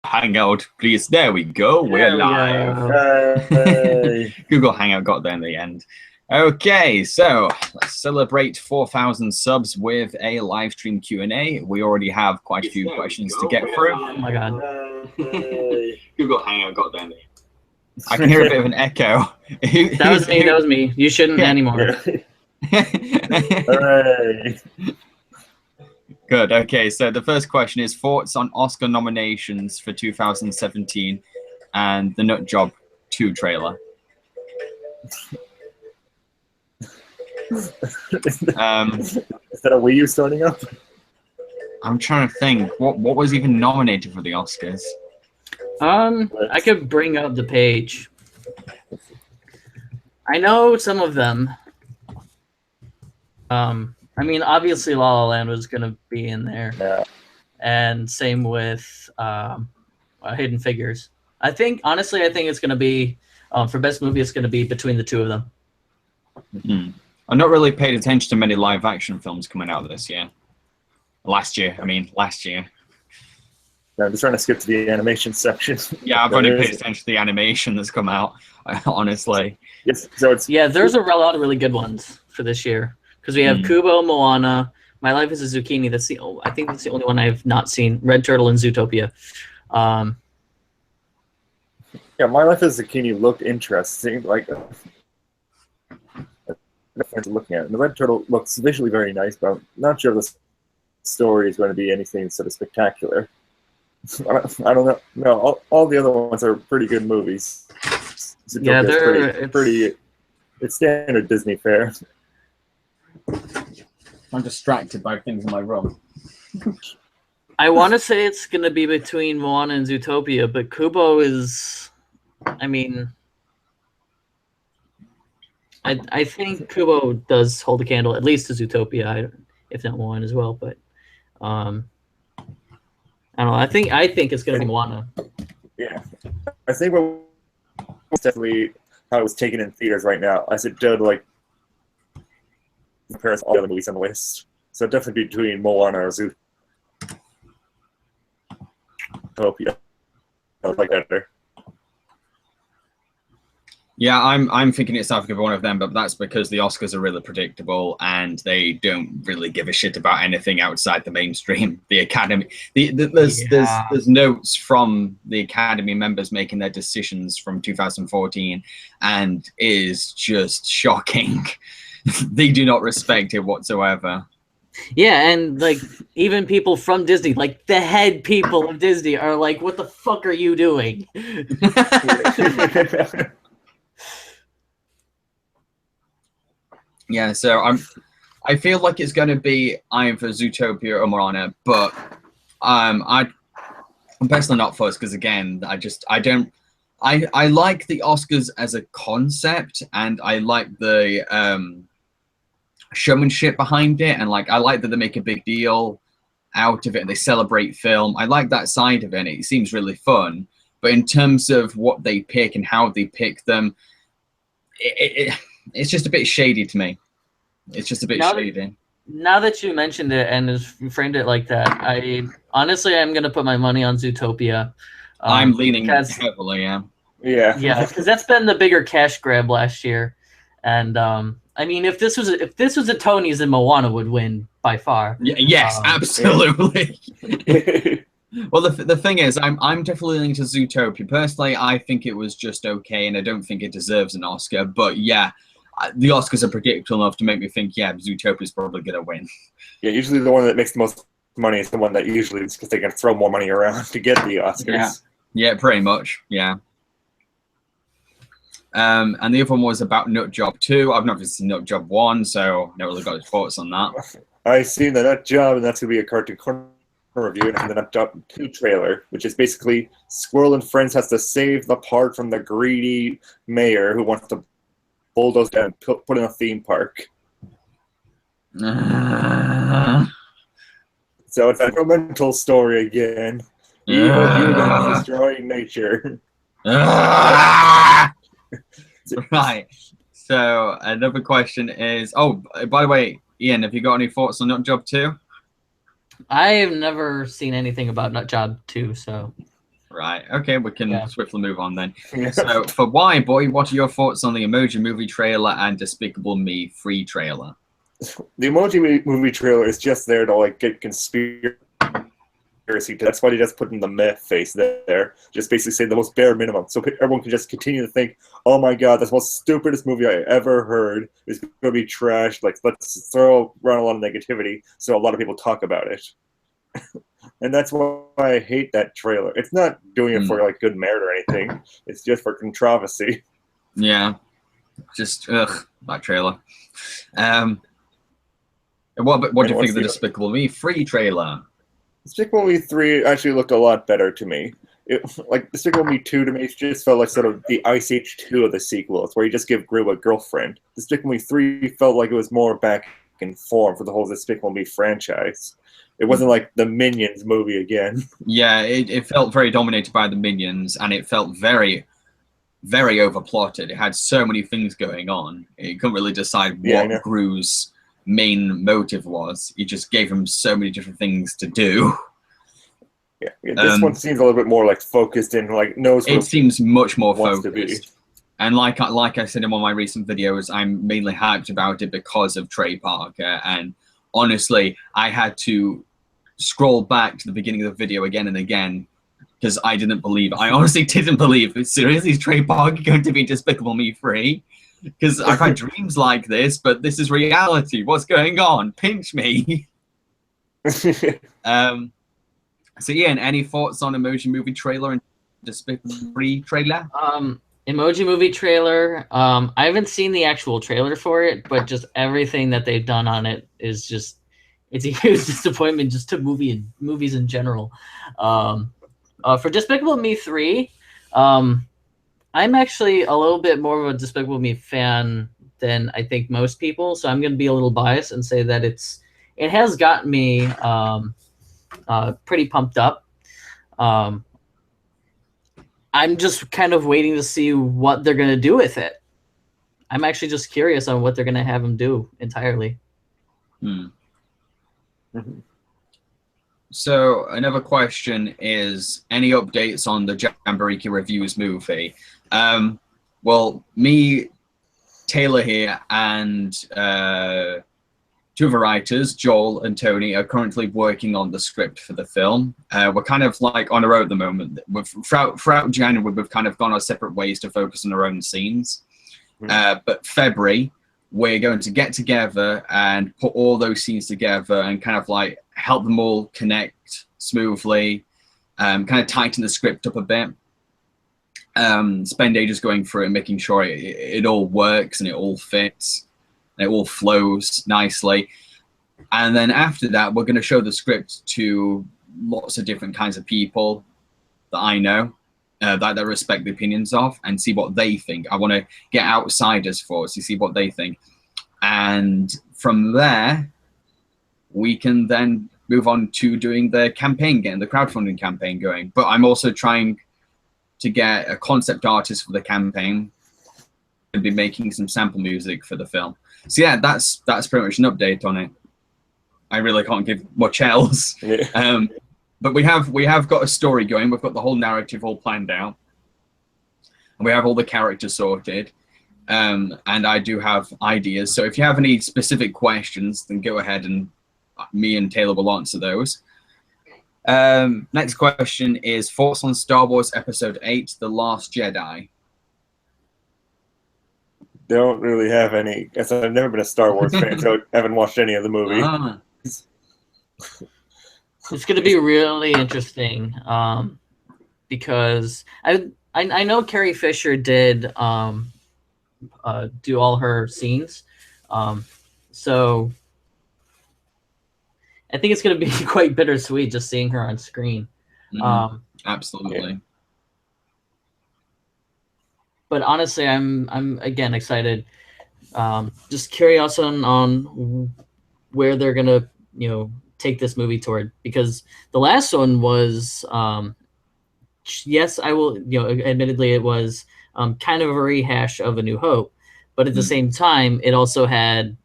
Hangout, please. There we go. We're live. Google Hangout got there in the end. Okay, so let's celebrate 4,000 subs with a live stream Q&A. We already have quite a few questions to get through. Oh my god. Google Hangout got there in the end. I can hear a bit of an echo. That was me. That was me. You shouldn't anymore. Hooray. Good. Okay, so the first question is thoughts on Oscar nominations for 2017 and the Nut Job 2 trailer. Is that a Wii U starting up? I'm trying to think. What was even nominated for the Oscars? I could bring up the page. I know some of them. I mean, obviously, La La Land was going to be in there. Yeah. And same with Hidden Figures. Honestly, I think it's going to be, for Best Movie, it's going to be between the two of them. Mm-hmm. I've not really paid attention to many live action films coming out this year. Last year. I'm just trying to skip to the animation section. Yeah, I've only paid attention to the animation that's come out, honestly. Yes, so it's there's a lot of really good ones for this year. Because we have Kubo, Moana, My Life as a Zucchini. I think that's the only one I have not seen. Red Turtle and Zootopia. Yeah, My Life as a Zucchini looked interesting. Like, looking at it. And the Red Turtle looks visually very nice, but I'm not sure the story is going to be anything sort of spectacular. I don't know. No, all the other ones are pretty good movies. Zootopia's it's standard Disney fare. I'm distracted by things in my room. I want to say it's going to be between Moana and Zootopia, but Kubo is, I mean, I think Kubo does hold a candle, at least to Zootopia, if not Moana as well. But I don't know. I think it's going to be Moana. Yeah, I think it's definitely how it was taken in theaters right now, as it did like compare all the other movies on the list. So definitely between Moana or Zootopia. I like that better. Yeah, I'm thinking it's either going to be one of them, but that's because the Oscars are really predictable and they don't really give a shit about anything outside the mainstream. The Academy, there's notes from the Academy members making their decisions from 2014, and it is just shocking. They do not respect it whatsoever. Yeah, and like even people from Disney, like the head people of Disney, are like, "What the fuck are you doing?" Yeah, so I feel like it's going to be either Zootopia or Moana, but I'm personally not fussed because again, I like the Oscars as a concept, and I like the showmanship behind it, and like I like that they make a big deal out of it and they celebrate film. I like that side of it. It seems really fun, but in terms of what they pick and how they pick them, it's just a bit shady to me. It's just a bit shady. Now that you mentioned it and framed it like that, I'm gonna put my money on Zootopia. I'm leaning heavily, yeah. Yeah, because that's been the bigger cash grab last year, and I mean, if this was a Tonys, then Moana would win by far. Yes, absolutely. Well, the thing is, I'm definitely leaning to Zootopia. Personally, I think it was just okay, and I don't think it deserves an Oscar. But yeah, the Oscars are predictable enough to make me think, yeah, Zootopia's probably going to win. Yeah, usually the one that makes the most money is the one that usually is because they can throw more money around to get the Oscars. Yeah, pretty much, yeah. And the other one was about Nut Job 2. I've not seen Nut Job 1, so I never really got his thoughts on that. I've seen the Nut Job, and that's going to be a Cartoon Corner review, and the Nut Job 2 trailer, which is basically Squirrel and Friends has to save the park from the greedy mayor who wants to bulldoze down and put in a theme park. So it's a environmental story again. Evil humans destroying nature. Right. So another question is, oh, by the way, Ian, have you got any thoughts on Nut Job 2? I have never seen anything about Nut Job 2, so Right. Okay, we can swiftly move on then. Yeah. So for Why Boy, what are your thoughts on the Emoji Movie trailer and Despicable Me 3 trailer? The Emoji Movie trailer is just there to like get conspiracy. That's why they just put in the meh face there. Just basically say the most bare minimum, so everyone can just continue to think, "Oh my god, that's the most stupidest movie I ever heard. It's going to be trash. Like, let's throw around a lot of negativity, so a lot of people talk about it." And that's why I hate that trailer. It's not doing it for like good merit or anything. It's just for controversy. Yeah, just that trailer. What do you think of the Despicable Me 3 trailer? Despicable Me 3 actually looked a lot better to me. Like Despicable Me 2 to me just felt like sort of the Ice Age 2 of the sequels, where you just give Gru a girlfriend. Despicable Me 3 felt like it was more back in form for the whole Despicable Me franchise. It wasn't like the Minions movie again. Yeah, it felt very dominated by the Minions, and it felt very, very overplotted. It had so many things going on. It couldn't really decide what Gru's main motive was. He just gave him so many different things to do. Yeah, this one seems a little bit more like focused and like knows. It seems much more focused. And like I said in one of my recent videos, I'm mainly hyped about it because of Trey Parker. And honestly, I had to scroll back to the beginning of the video again and again because I honestly didn't believe. Seriously, is Trey Parker going to be Despicable Me 3? Because I've had dreams like this, but this is reality. What's going on? Pinch me. So Ian, any thoughts on Emoji Movie trailer and Despicable Me trailer? Emoji Movie trailer. I haven't seen the actual trailer for it, but just everything that they've done on it is just, it's a huge disappointment just to movies in general. For Despicable Me 3, I'm actually a little bit more of a Despicable Me fan than I think most people, so I'm going to be a little biased and say that it has gotten me pretty pumped up. I'm just kind of waiting to see what they're going to do with it. I'm actually just curious on what they're going to have them do entirely. So another question is, any updates on the Jambareeqi Reviews movie? Well, me, Taylor here, and two of the writers, Joel and Tony, are currently working on the script for the film. We're kind of like on our own at the moment. Throughout January, we've kind of gone our separate ways to focus on our own scenes. But February, we're going to get together and put all those scenes together and kind of like help them all connect smoothly, kind of tighten the script up a bit. Spend ages going through it and making sure it all works and it all fits and it all flows nicely. And then after that, we're going to show the script to lots of different kinds of people that I know, that I respect the opinions of, and see what they think. I want to get outsiders for us to see what they think. And from there, we can then move on to doing the campaign, getting the crowdfunding campaign going. But I'm also trying to get a concept artist for the campaign and be making some sample music for the film. So yeah, that's pretty much an update on it. I really can't give much else. Yeah. But we have got a story going. We've got the whole narrative all planned out, and we have all the characters sorted. And I do have ideas. So if you have any specific questions, then go ahead and me and Taylor will answer those. Next question is thoughts on Star Wars Episode 8, The Last Jedi. Don't really have any. I've never been a Star Wars fan, so I haven't watched any of the movies. It's going to be really interesting because I know Carrie Fisher did do all her scenes, so I think it's going to be quite bittersweet just seeing her on screen. Absolutely. Yeah. But honestly, I'm again excited. Just curious on where they're gonna take this movie toward, because the last one was yes, I will admittedly it was kind of a rehash of A New Hope, but at the same time it also had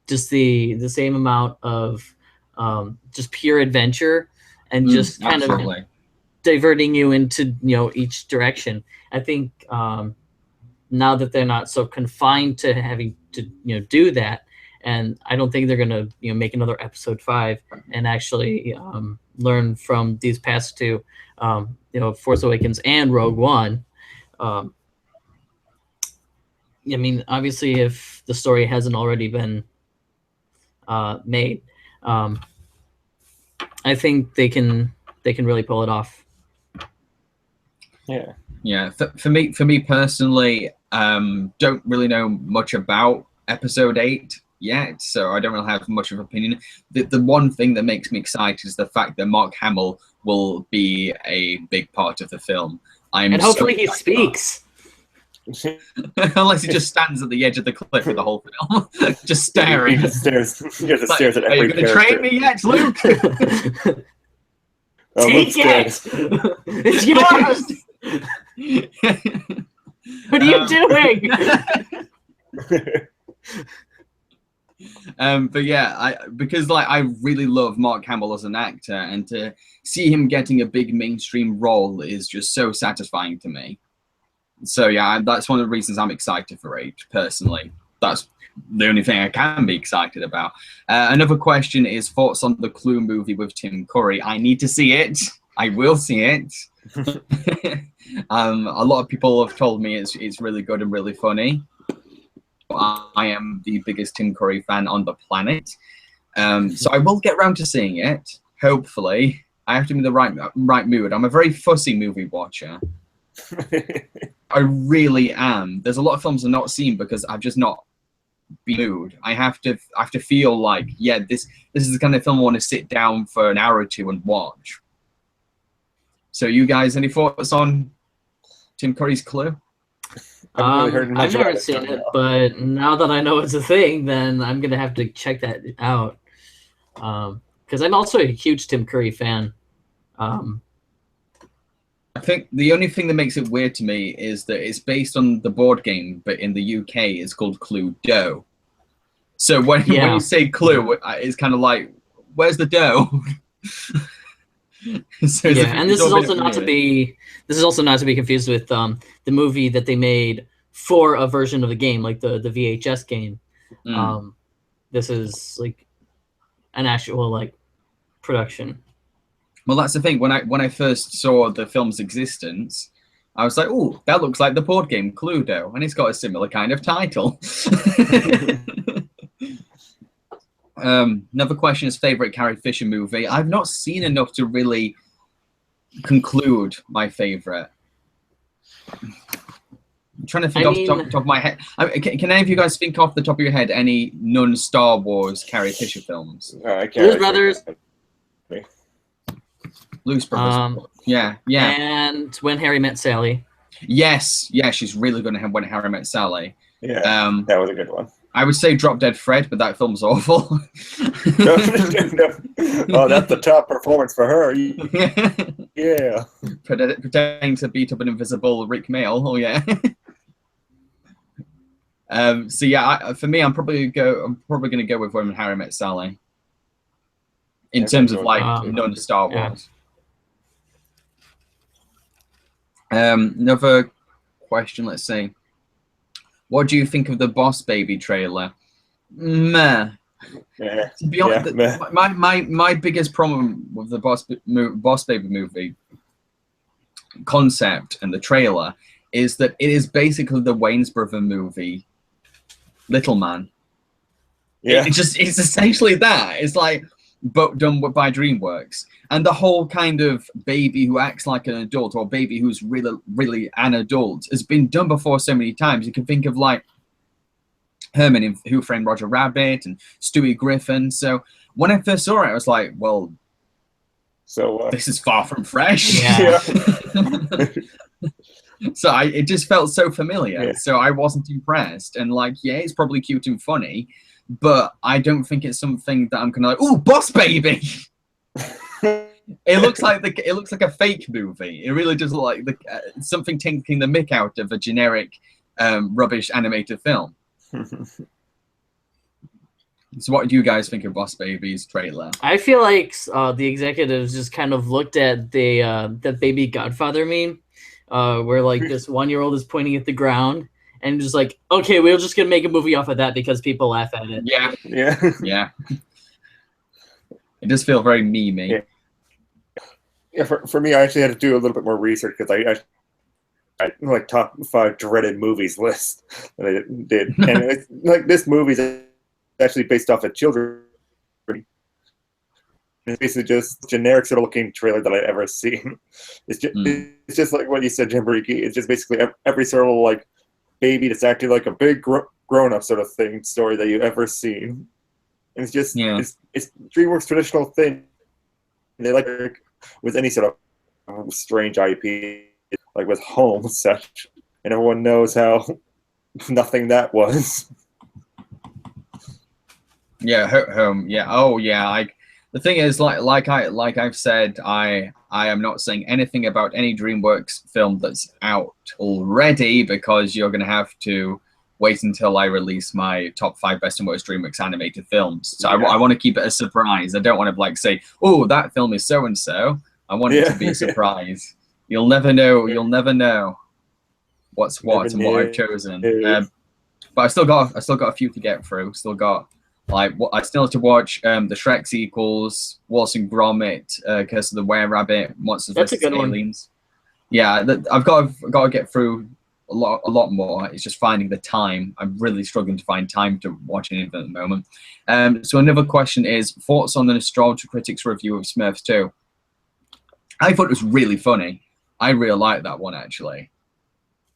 just the same amount of just pure adventure and just kind of diverting you into each direction. I think now that they're not so confined to having to do that, and I don't think they're gonna make another episode 5 and actually learn from these past two, Force Awakens and Rogue One. I mean, obviously, if the story hasn't already been made, I think they can really pull it off. Yeah. For me personally, don't really know much about Episode 8 yet, so I don't really have much of an opinion. The one thing that makes me excited is the fact that Mark Hamill will be a big part of the film. And hopefully he speaks. Unless he just stands at the edge of the cliff for the whole film, just staring. He just stares at Are every you going to character. train me yet, Luke? Take it! It's yours! What are you doing? But yeah, because I really love Mark Hamill as an actor, and to see him getting a big mainstream role is just so satisfying to me. So yeah, that's one of the reasons I'm excited for 8 personally. That's the only thing I can be excited about. Another question is thoughts on the Clue movie with Tim Curry. I need to see it. I will see it. A lot of people have told me it's really good and really funny. I am the biggest Tim Curry fan on the planet, so I will get around to seeing it. Hopefully, I have to be in the right mood. I'm a very fussy movie watcher. I really am. There's a lot of films I've not seen because I've just not been in the mood. I have to feel like, yeah, this is the kind of film I want to sit down for an hour or two and watch. So you guys, any thoughts on Tim Curry's Clue? I've never seen it, but now that I know it's a thing, then I'm gonna have to check that out. Because I'm also a huge Tim Curry fan. I think the only thing that makes it weird to me is that it's based on the board game, but in the UK it's called Cluedo. So when you say Clue, it's kind of like, where's the dough? So and this is also not to be confused with the movie that they made for a version of the game, like the VHS game. This is like an actual production. Well, that's the thing. When I first saw the film's existence, I was like, "Oh, that looks like the board game Cluedo," and it's got a similar kind of title. Another question is favorite Carrie Fisher movie. I've not seen enough to really conclude my favorite. I'm trying to think off the top of my head. Can any of you guys think off the top of your head any non-Star Wars Carrie Fisher films? Blues Brothers. Blues Brothers. Yeah. And When Harry Met Sally. Yes, she's really good at When Harry Met Sally. Yeah, that was a good one. I would say Drop Dead Fred, but that film's awful. No. Oh, that's the top performance for her. Yeah. Pretending to beat up an invisible Rick Mail. Oh yeah. So yeah, for me, I'm probably going to go with When Harry Met Sally. In terms of non-Star Wars. Another question. Let's see. What do you think of the Boss Baby trailer? Meh. Yeah. To be honest, my biggest problem with the Boss Baby movie concept and the trailer is that it is basically the Wayne's Brother movie, Little Man. Yeah. It's essentially that. It's like, but done by DreamWorks, and the whole kind of baby who acts like an adult or baby who's really an adult has been done before so many times. You can think of like Herman in Who Framed Roger Rabbit and Stewie Griffin. So when I first saw it, I was like, well, so this is far from fresh. Yeah. So it just felt so familiar. Yeah. So I wasn't impressed, and it's probably cute and funny, but I don't think it's something that I'm gonna like, ooh, Boss Baby. It looks like a fake movie. It really does look like something taking the mick out of a generic rubbish animated film. So what do you guys think of Boss Baby's trailer? I feel like the executives just kind of looked at the Baby Godfather meme, where like this 1-year-old is pointing at the ground and just like, okay, we're just gonna make a movie off of that because people laugh at it. Yeah, Yeah. yeah. It does feel very memey. Yeah. Yeah, for me, I actually had to do a little bit more research because I like top 5 dreaded movies list that I did, and it's, like this movie's actually based off a children. It's basically just generic sort of looking trailer that I've ever seen. It's just like what you said, Jambareeqi. It's just basically every sort of like baby that's acting like a big grown up sort of thing story that you've ever seen. And it's just it's DreamWorks' traditional thing. They like with any sort of strange IP, like with Home and such, and everyone knows how nothing that was. Yeah, Home. Yeah. Oh, yeah. The thing is, like I've said, I am not saying anything about any DreamWorks film that's out already because you're going to have to wait until I release my top 5 best and worst DreamWorks animated films. So I want to keep it a surprise. I don't want to like say, oh, that film is so and so. I want it to be a surprise. You'll never know. You'll never know what's what and what I've chosen. But I still got a few to get through. Still got like I still have to watch the Shrek sequels, Wallace and Gromit, Curse of the Were-Rabbit, Monsters vs. Aliens. Yeah, I've got to get through a lot more. It's just finding the time. I'm really struggling to find time to watch anything at the moment. So another question is thoughts on the Nostalgia Critics review of Smurfs 2. I thought it was really funny. I really liked that one actually.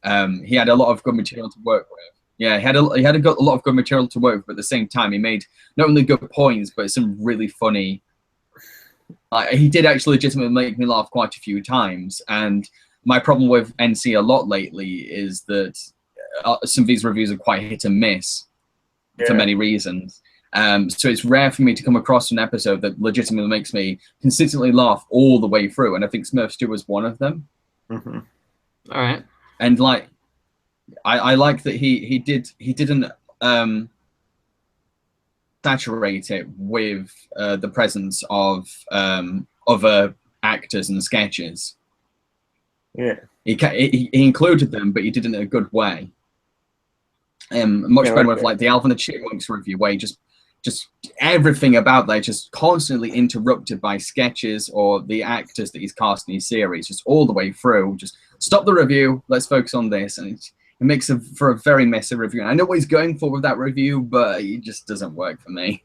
He had a lot of good material to work with. Yeah, he had a lot of good material to work with, but at the same time, he made not only good points, but some really funny. He did actually legitimately make me laugh quite a few times. And my problem with NC a lot lately is that some of these reviews are quite hit and miss for many reasons. So it's rare for me to come across an episode that legitimately makes me consistently laugh all the way through. And I think Smurfs 2 was one of them. Mm-hmm. All right. And like, I like that he didn't saturate it with the presence of other actors and sketches. Yeah, he included them, but he did it in a good way. Much better with like the Alvin and the Chipmunks review, where he just everything about that just constantly interrupted by sketches or the actors that he's cast in his series, just all the way through. Just stop the review, let's focus on this, and it makes for a very messy review. And I know what he's going for with that review, but it just doesn't work for me.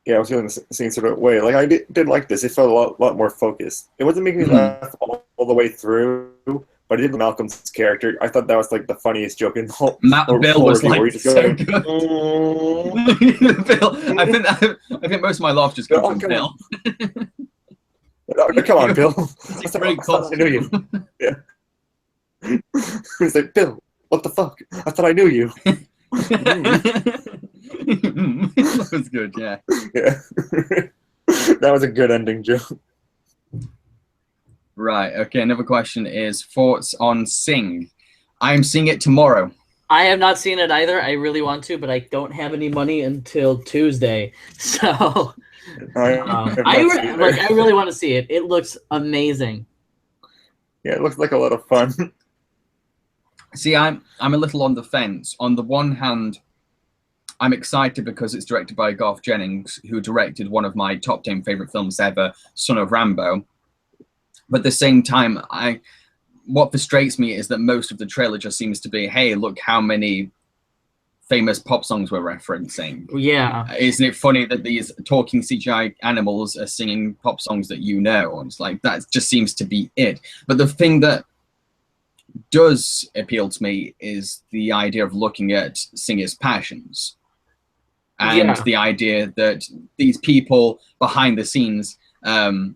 Yeah, I was feeling the same sort of way. Like I did like this. It felt a lot more focused. It wasn't making me laugh all the way through, but I did Malcolm's character. I thought that was like the funniest joke in the whole. Bill was like so going, good. Bill, I think most of my laughs just come from Bill. Come on, Bill. I knew you. Yeah. He's like, Bill, what the fuck? I thought I knew you. That was good, yeah. Yeah. That was a good ending joke. Right, okay, another question is thoughts on Sing. I'm seeing it tomorrow. I have not seen it either. I really want to, but I don't have any money until Tuesday. So I really want to see it. It looks amazing. Yeah, it looks like a lot of fun. See, I'm a little on the fence. On the one hand, I'm excited because it's directed by Garth Jennings, who directed one of my top 10 favorite films ever, Son of Rambo. But at the same time, what frustrates me is that most of the trailer just seems to be, hey, look how many famous pop songs we're referencing. Yeah. Isn't it funny that these talking CGI animals are singing pop songs that you know? And it's like, that just seems to be it. But the thing that does appeal to me is the idea of looking at singers' passions. And the idea that these people behind the scenes, well,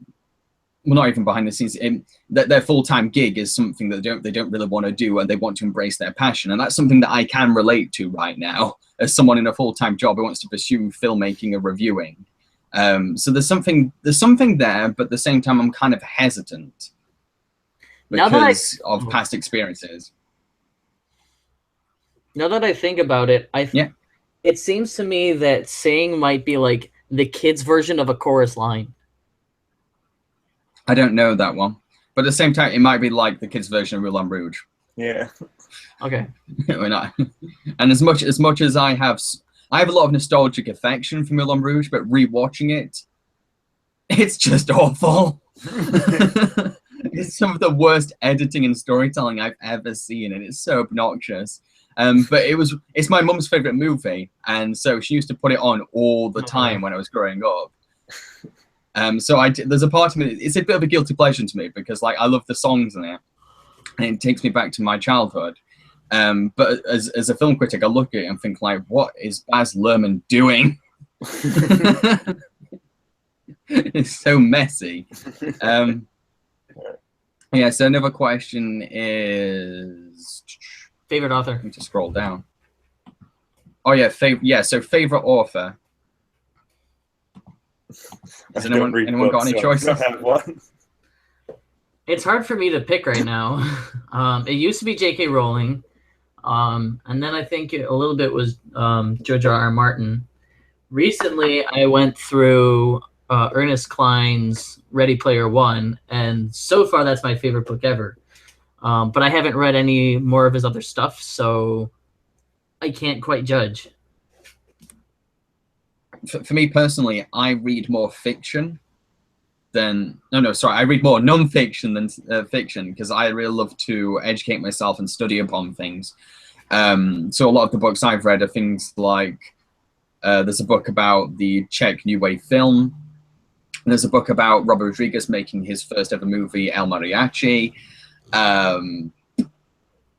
not even behind the scenes, that their full-time gig is something that they don't really want to do, and they want to embrace their passion. And that's something that I can relate to right now as someone in a full-time job who wants to pursue filmmaking and reviewing. So there's something there, but at the same time, I'm kind of hesitant because of past experiences. Now that I think about it, It seems to me that saying might be like the kids' version of a chorus line. I don't know that one, but at the same time, it might be like the kids' version of Moulin Rouge. Yeah. Okay. We're not. And as much as I have a lot of nostalgic affection for Moulin Rouge, but rewatching it, it's just awful. It's some of the worst editing and storytelling I've ever seen, and it's so obnoxious. But it's my mum's favorite movie, and so she used to put it on all the time when I was growing up. So there's a part of me, it's a bit of a guilty pleasure to me, because like I love the songs in it, and it takes me back to my childhood. But as a film critic, I look at it and think like, what is Baz Luhrmann doing? It's so messy. Yeah, so another question is favorite author. Let me just scroll down. Oh yeah, so favorite author. Has anyone got any choices? I have one. It's hard for me to pick right now. It used to be J.K. Rowling, and then I think a little bit was George R.R. Martin. Recently, I went through Ernest Cline's Ready Player One, and so far that's my favorite book ever. But I haven't read any more of his other stuff, so I can't quite judge. For me personally, I read more fiction than I read more non-fiction than fiction, because I really love to educate myself and study upon things. So a lot of the books I've read are things like there's a book about the Czech New Wave film. There's a book about Robert Rodriguez making his first ever movie, El Mariachi.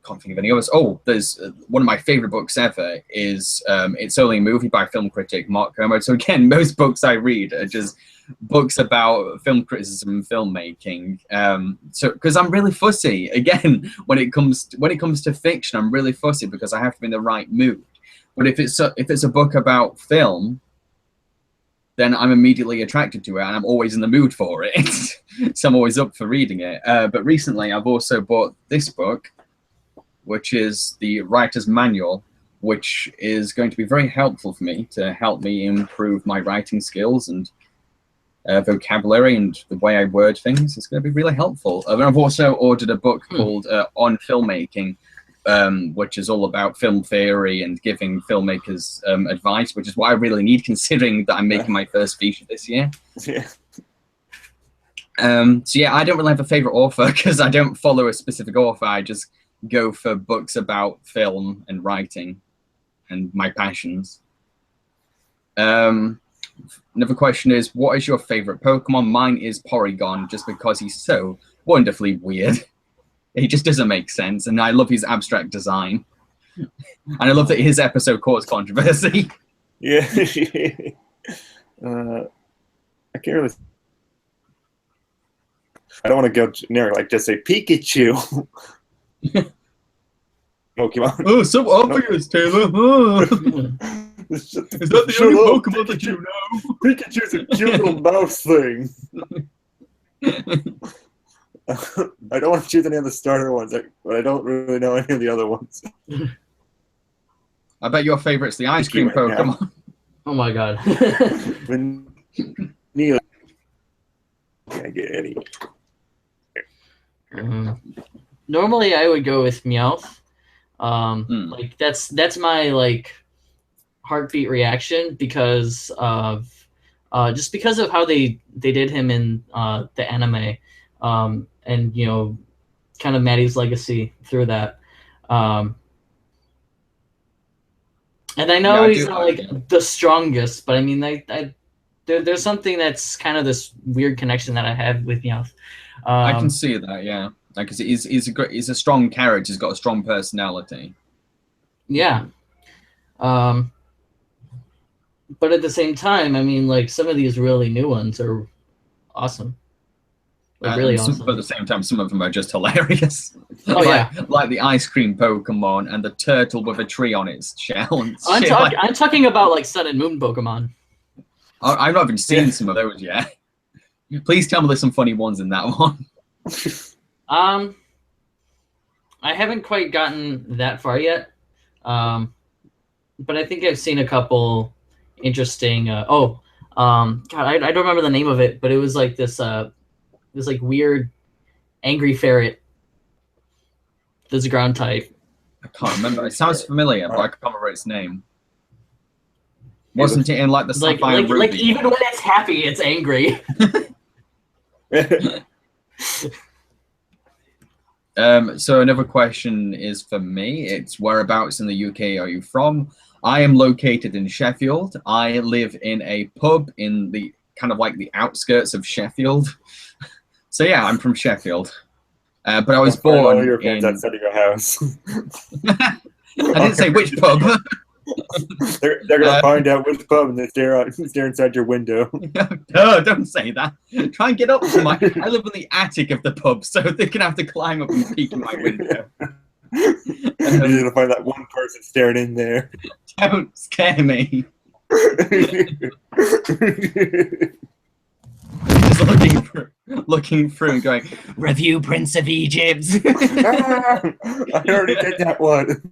Can't think of any others. Oh, there's one of my favorite books ever is It's Only a Movie by film critic Mark Kermode. So again, most books I read are just books about film criticism and filmmaking. So because I'm really fussy, again, when it comes to fiction, I'm really fussy because I have to be in the right mood. But if it's a book about film, then I'm immediately attracted to it, and I'm always in the mood for it. So I'm always up for reading it. But recently, I've also bought this book, which is the Writer's Manual, which is going to be very helpful for me to help me improve my writing skills and vocabulary and the way I word things. It's going to be really helpful. And I've also ordered a book called On Filmmaking, which is all about film theory and giving filmmakers advice, which is what I really need, considering that I'm making my first feature this year. Yeah. So yeah, I don't really have a favorite author because I don't follow a specific author. I just go for books about film and writing and my passions. Another question is, what is your favorite Pokemon? Mine is Porygon, just because he's so wonderfully weird. He just doesn't make sense, and I love his abstract design. And I love that his episode caused controversy. Yeah. I can't really... I don't want to go generic, like just say Pikachu. Pokemon. Oh, so obvious, Taylor. Oh. Is that the only Pokemon that you know? Pikachu's a cute little mouse thing. I don't want to choose any of the starter ones, but I don't really know any of the other ones. I bet your favorite's the ice cream Pokemon. Now. Oh my god. Neil, can't get any. Normally, I would go with Meowth. Like that's my like heartbeat reaction because of just because of how they did him in the anime, and you know, kind of Maddie's legacy through that. And I know he's not like the strongest, but I mean, there's something that's kind of this weird connection that I have with Meowth. I can see that, yeah. Because he's a strong character. He's got a strong personality. Yeah. But at the same time, I mean, like some of these really new ones are awesome. Like really awesome. But at the same time, some of them are just hilarious. Oh yeah, like the ice cream Pokemon and the turtle with a tree on its shell. And I'm talking about like Sun and Moon Pokemon. I've not even seen some of those yet. Please tell me there's some funny ones in that one. I haven't quite gotten that far yet. but I think I've seen a couple interesting. God, I don't remember the name of it, but it was like this like weird angry ferret. This ground type. I can't remember. It sounds familiar, but I can't remember its name. Wasn't it in like the Sapphire Ruby? Like even when it's happy, it's angry. So another question is for me. It's whereabouts in the UK are you from? I am located in Sheffield. I live in a pub in the kind of like the outskirts of Sheffield. So yeah, I'm from Sheffield. But I was born in... outside of your house. I didn't say which pub. they're gonna find out which pub and they stare inside your window. No, don't say that. Try and get up to my... I live in the attic of the pub, so they can have to climb up and peek in my window. You're gonna find that one person staring in there. Don't scare me. Just looking through and going, review Prince of Egypt. I already did that one.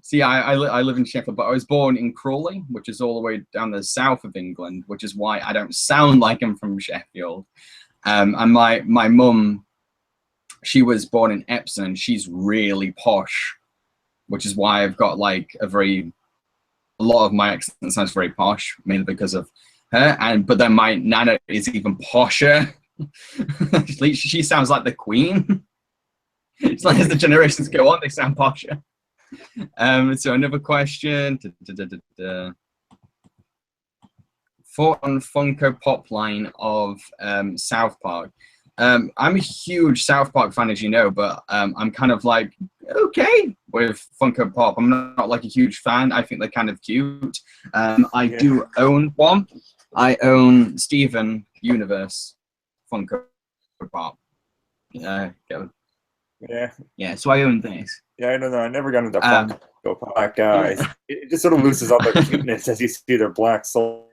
So yeah, I live in Sheffield, but I was born in Crawley, which is all the way down the south of England, which is why I don't sound like I'm from Sheffield. And my mum, she was born in Epsom, and she's really posh, which is why I've got like a lot of my accent sounds very posh, mainly because of her. But then my nana is even posher. She sounds like the Queen. It's like as the generations go on, they sound posher. So another question. Thought on Funko Pop line of South Park. I'm a huge South Park fan, as you know, but I'm kind of like, okay with Funko Pop. I'm not like a huge fan. I think they're kind of cute. I do own one. I own Steven Universe Funko Pop. Yeah, so I own this. Yeah, I don't know. I never got into Funko Pop guys. It just sort of loses all their cuteness as you see their black soul.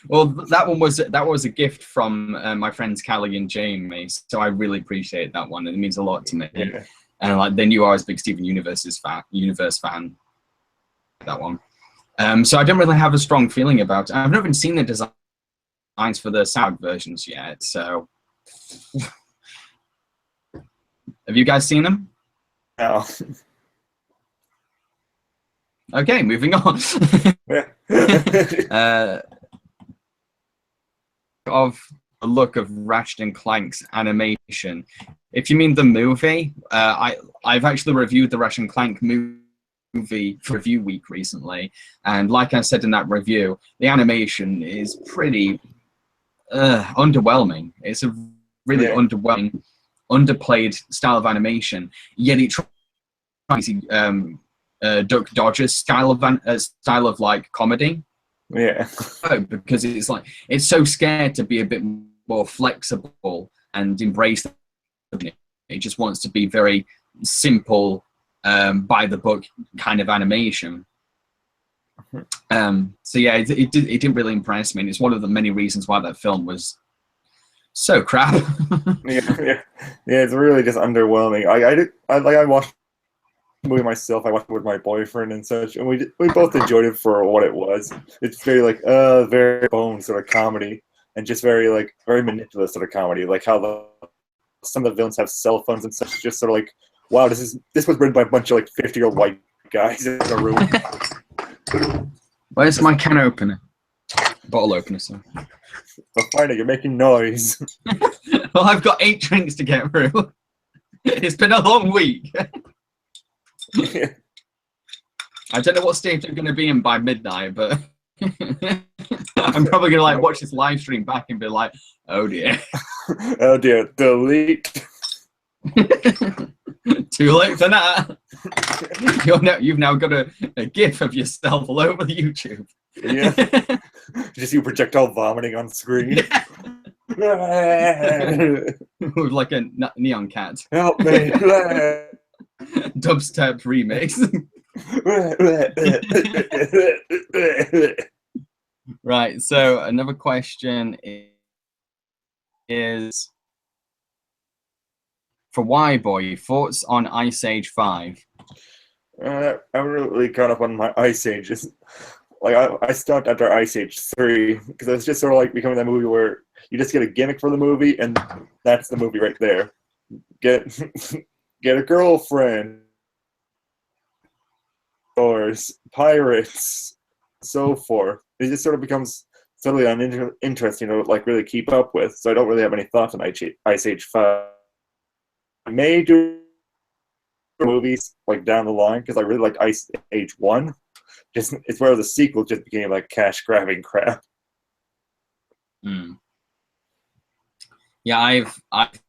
Well, that was a gift from my friends Callie and Jamie, so I really appreciate that one. It means a lot to me. Yeah. And like they knew I was a big Steven Universe fan. That one. So I don't really have a strong feeling about it. I've not even seen the designs for the sound versions yet. So, have you guys seen them? No. Okay, moving on. Of the look of Ratchet and Clank's animation. If you mean the movie, I've actually reviewed the Ratchet and Clank movie for Review Week recently, and like I said in that review, the animation is pretty underwhelming. It's a really underwhelming, underplayed style of animation, yet it tries Duck Dodger's style of like comedy. Yeah. Because it's so scared to be a bit more flexible and embrace it. It just wants to be very simple, by the book kind of animation. So yeah, it didn't really impress me, and it's one of the many reasons why that film was so crap. yeah, it's really just underwhelming. I watched the movie myself. I watched it with my boyfriend and such, and we both enjoyed it for what it was. It's very like very bone sort of comedy, and just very manipulative sort of comedy, like how some of the villains have cell phones and such. Just sort of like, wow, this was written by a bunch of like 50-year-old white guys in a room. Where's my can opener? Bottle opener, sorry. Well, find it. You're making noise. Well, I've got 8 drinks to get through. It's been a long week. I don't know what stage I'm going to be in by midnight, but I'm probably going to like watch this live stream back and be like, oh dear. Oh dear, delete. Too late for that. You've now got a gif of yourself all over the YouTube. Yeah. Just you projectile vomiting on screen. With like a neon cat. Help me. Dubstep remix. Right, so another question is for Y Boy, thoughts on Ice Age 5? I'm really caught up on my Ice Age. Like I stopped after Ice Age 3 because it's just sort of like becoming that movie where you just get a gimmick for the movie and that's the movie right there. Get get a girlfriend, or pirates, so forth. It just sort of becomes totally uninteresting to like really keep up with. So I don't really have any thoughts on Ice Age 5. I may do movies like down the line because I really liked Ice Age 1. Just it's where the sequel just became like cash grabbing crap. Yeah, I've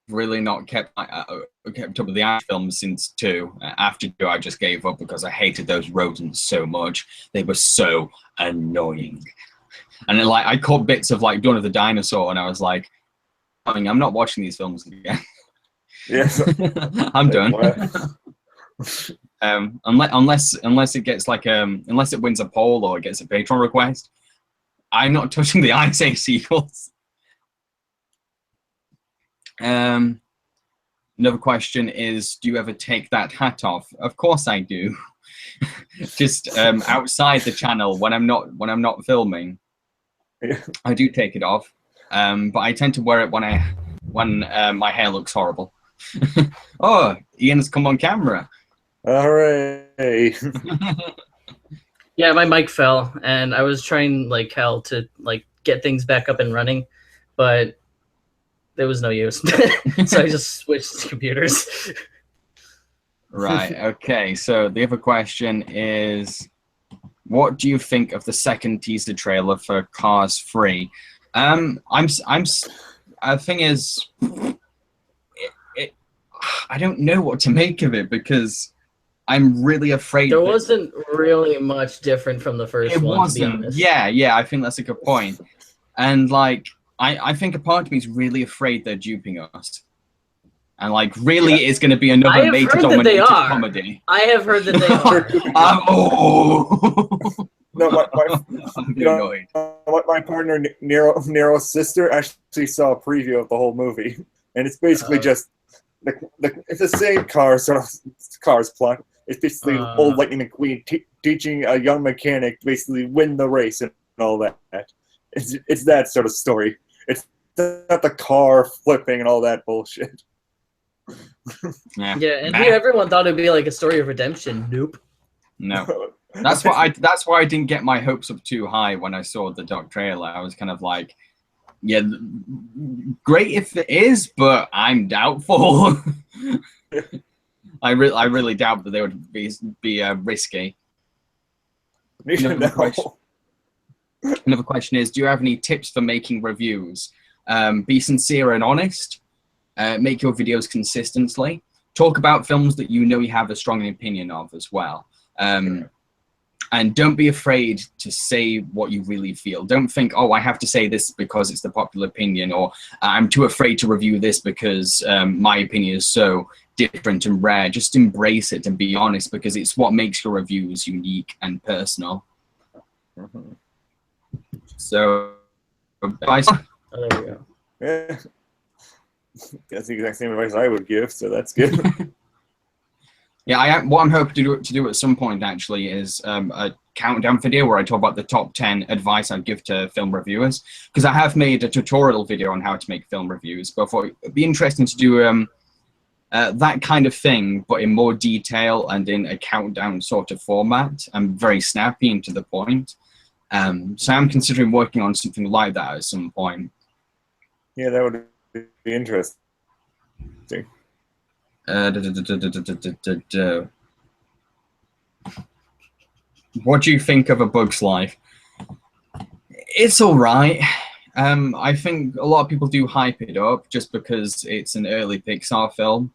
really not kept up with the action films since 2. After 2, I just gave up because I hated those rodents so much. They were so annoying. And then, like, I caught bits of like Dawn of the Dinosaur, and I was like, I'm not watching these films again. Yes, I'm done. Unless it gets like unless it wins a poll or it gets a Patreon request, I'm not touching the Ice Age sequels. Another question is, do you ever take that hat off? Of course I do. Just outside the channel when I'm not filming, I do take it off. But I tend to wear it when my hair looks horrible. Oh, Ian's come on camera. Hooray! Yeah, my mic fell, and I was trying like hell to like get things back up and running, but there was no use. So I just switched computers. Right. Okay. So the other question is, what do you think of the second teaser trailer for Cars 3? The thing is, I don't know what to make of it because I'm really afraid there wasn't really much different from the first one. Wasn't. To be honest. Yeah. I think that's a good point. And like, I think a part of me is really afraid they're duping us. And like, really, it's going to be another meta-dominated comedy. I have heard that they are. No, my partner Nero's sister actually saw a preview of the whole movie, and it's basically just it's the same Cars plot. It's basically old Lightning McQueen teaching a young mechanic to basically win the race and all that. It's that sort of story. It's not the car flipping and all that bullshit. Yeah, and everyone thought it'd be like a story of redemption. Nope. No. That's why I didn't get my hopes up too high when I saw the doc trailer. I was kind of like, yeah, great if it is, but I'm doubtful. I really doubt that they would be risky. Another question is, do you have any tips for making reviews? Be sincere and honest. Make your videos consistently. Talk about films that you know you have a strong opinion of as well. And don't be afraid to say what you really feel. Don't think, oh, I have to say this because it's the popular opinion, or I'm too afraid to review this because my opinion is so different and rare. Just embrace it and be honest, because it's what makes your reviews unique and personal. So, advice. Oh, there we go. Yeah. That's the exact same advice I would give, so that's good. Yeah, what I'm hoping to do at some point actually is a countdown video where I talk about the top 10 advice I'd give to film reviewers, because I have made a tutorial video on how to make film reviews, but it'd be interesting to do that kind of thing, but in more detail and in a countdown sort of format. I'm very snappy and to the point. So I'm considering working on something like that at some point. Yeah, that would be interesting. What do you think of A Bug's Life? It's all right. I think a lot of people do hype it up just because it's an early Pixar film.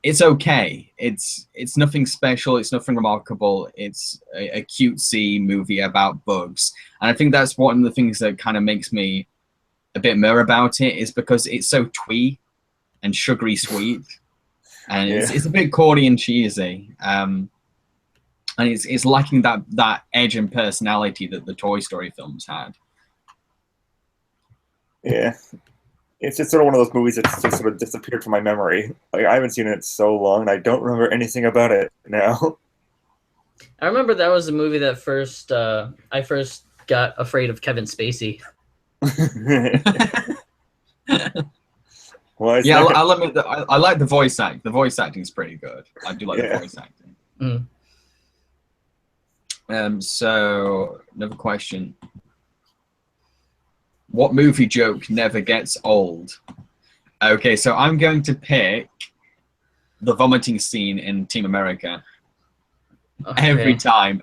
It's okay. It's nothing special. It's nothing remarkable. It's a cutesy movie about bugs, and I think that's one of the things that kind of makes me a bit more about it, is because it's so twee and sugary sweet, and it's a bit corny and cheesy, and it's lacking that edge and personality that the Toy Story films had. Yeah, it's just sort of one of those movies that's just sort of disappeared from my memory. Like I haven't seen it in so long, and I don't remember anything about it now. I remember that was the movie that I first got afraid of Kevin Spacey. Why is Yeah, that? I'll admit that I like the voice act. The voice acting is pretty good. I do like the voice acting. So another question. What movie joke never gets old? Okay, so I'm going to pick the vomiting scene in Team America. Okay. Every time.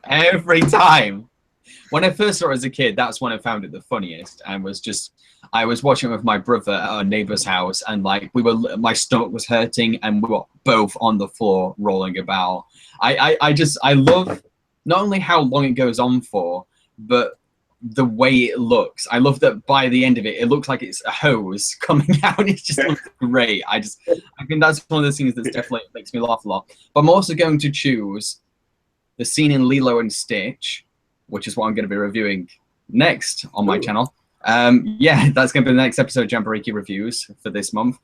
When I first saw it as a kid, that's when I found it the funniest. And I was watching it with my brother at our neighbor's house, and like my stomach was hurting, and we were both on the floor rolling about. I love not only how long it goes on for, but the way it looks. I love that by the end of it, it looks like it's a hose coming out. It just looks great. I think that's one of those things that definitely makes me laugh a lot. But I'm also going to choose the scene in Lilo and Stitch, which is what I'm going to be reviewing next on my channel. Yeah, that's going to be the next episode of Jambareeqi Reviews for this month.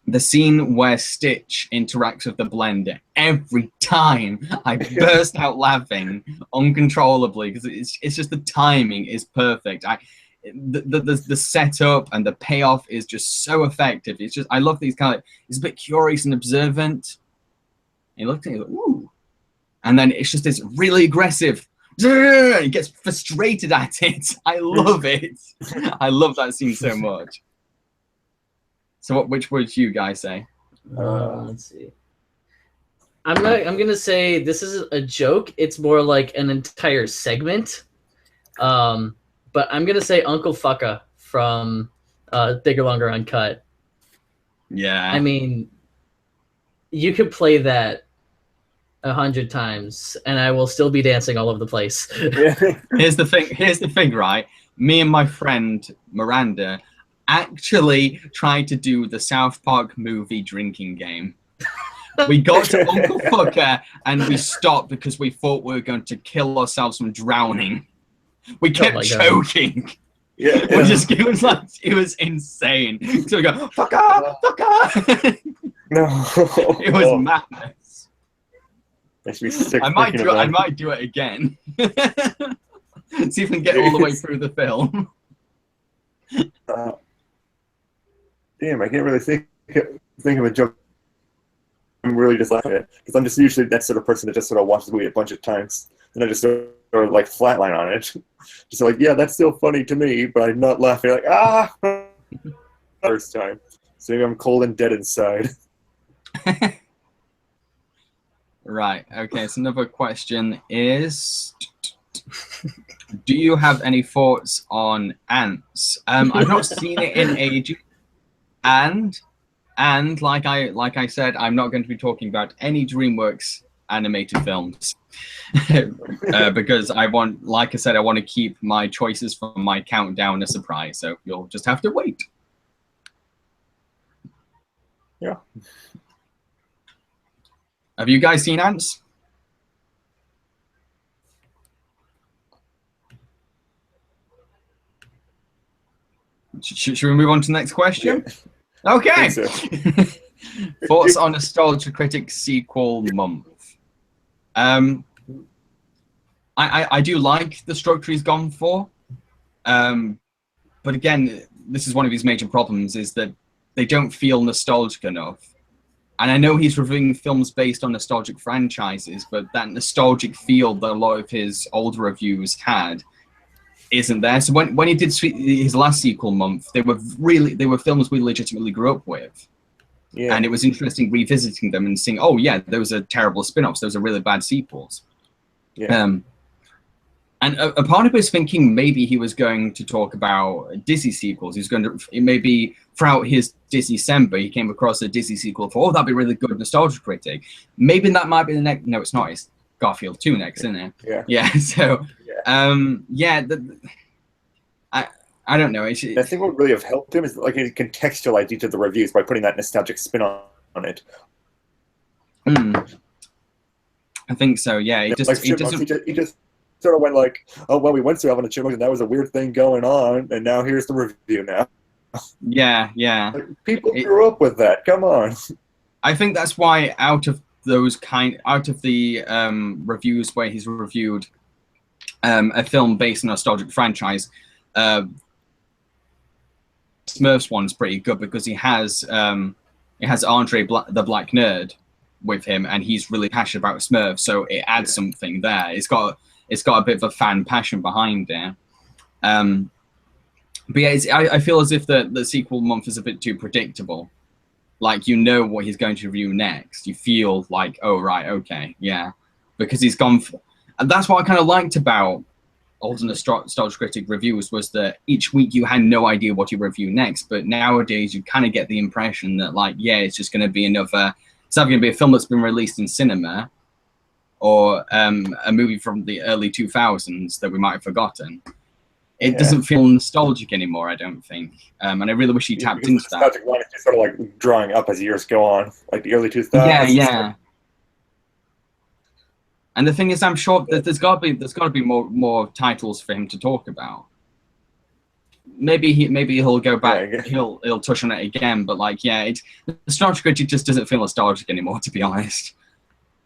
The scene where Stitch interacts with the blender, every time I burst out laughing uncontrollably, because it's just the timing is perfect. The setup and the payoff is just so effective. It's just, I love these kind of, it's a bit curious and observant. And you look at it, like, ooh. And then it's just this really aggressive, it gets frustrated at it. I love it. I love that scene so much. So which would you guys say? Let's see. I'm gonna say this is a joke. It's more like an entire segment. But I'm gonna say Uncle Fucka from Bigger Longer Uncut. Yeah. I mean, you could play that 100 times, and I will still be dancing all over the place. Here's the thing, right? Me and my friend Miranda actually tried to do the South Park movie drinking game. We got to Uncle Fucker and we stopped because we thought we were going to kill ourselves from drowning. We kept choking. Yeah. It was insane. So we go, fucker. No. It was madness. Makes me sick. I might do it again. See if we can get all the way through the film. Damn, I can't really think of a joke. I'm really just laughing at it because I'm just usually that sort of person that just sort of watches the movie a bunch of times and I just sort of like flatline on it. Just like, yeah, that's still funny to me, but I'm not laughing like first time. So maybe I'm cold and dead inside. Right. Okay. So another question is, do you have any thoughts on Ants? I've not seen it in ages. And like I said, I'm not going to be talking about any DreamWorks animated films because I want to keep my choices from my countdown a surprise. So you'll just have to wait. Yeah. Have you guys seen Ants? Should we move on to the next question? Yeah. Okay. So. Thoughts on Nostalgia Critic sequel month. I do like the structure he's gone for. But again, this is one of his major problems, is that they don't feel nostalgic enough. And I know he's reviewing films based on nostalgic franchises, but that nostalgic feel that a lot of his older reviews had isn't there. So when he did his last sequel month, they were films we legitimately grew up with. Yeah. And it was interesting revisiting them and seeing, oh yeah, those are terrible spin-offs, those are really bad sequels. Yeah. And a part of me was thinking maybe he was going to talk about Disney sequels. He's going to, maybe throughout his Disney December, he came across a Disney sequel for, oh, that'd be really good, Nostalgia Critic. Maybe that might be the next, no, it's not, it's Garfield 2 next, isn't it? Yeah. Yeah, so, I don't know. I think what really have helped him is like he contextualized each of the reviews by putting that nostalgic spin on it. I think so, yeah. He just sort of went like, oh, well, we went to Alvin and Chipmunks and that was a weird thing going on, and now here's the review now. Yeah, yeah. Like, people grew up with that. Come on. I think that's why out of the reviews where he's reviewed a film based on a nostalgic franchise, Smurfs one's pretty good because it has Andre the Black Nerd with him, and he's really passionate about Smurfs, so it adds something there. It's got a bit of a fan passion behind it. But yeah, I feel as if the sequel month is a bit too predictable. Like, you know what he's going to review next. You feel like, oh right, okay, yeah, because he's gone. And that's what I kind of liked about older nostalgia critic reviews, was that each week you had no idea what you review next. But nowadays you kind of get the impression that, like, yeah, it's just going to be another. It's either going to be a film that's been released in cinema, or a movie from the early 2000s that we might have forgotten. It doesn't feel nostalgic anymore, I don't think. And I really wish he tapped into that. Nostalgic one is just sort of like drawing up as years go on, like the early 2000s. Yeah. And the thing is, I'm sure that there's got to be more titles for him to talk about. Maybe he'll go back. Yeah, he'll touch on it again. But like, yeah, nostalgic critic just doesn't feel nostalgic anymore, to be honest.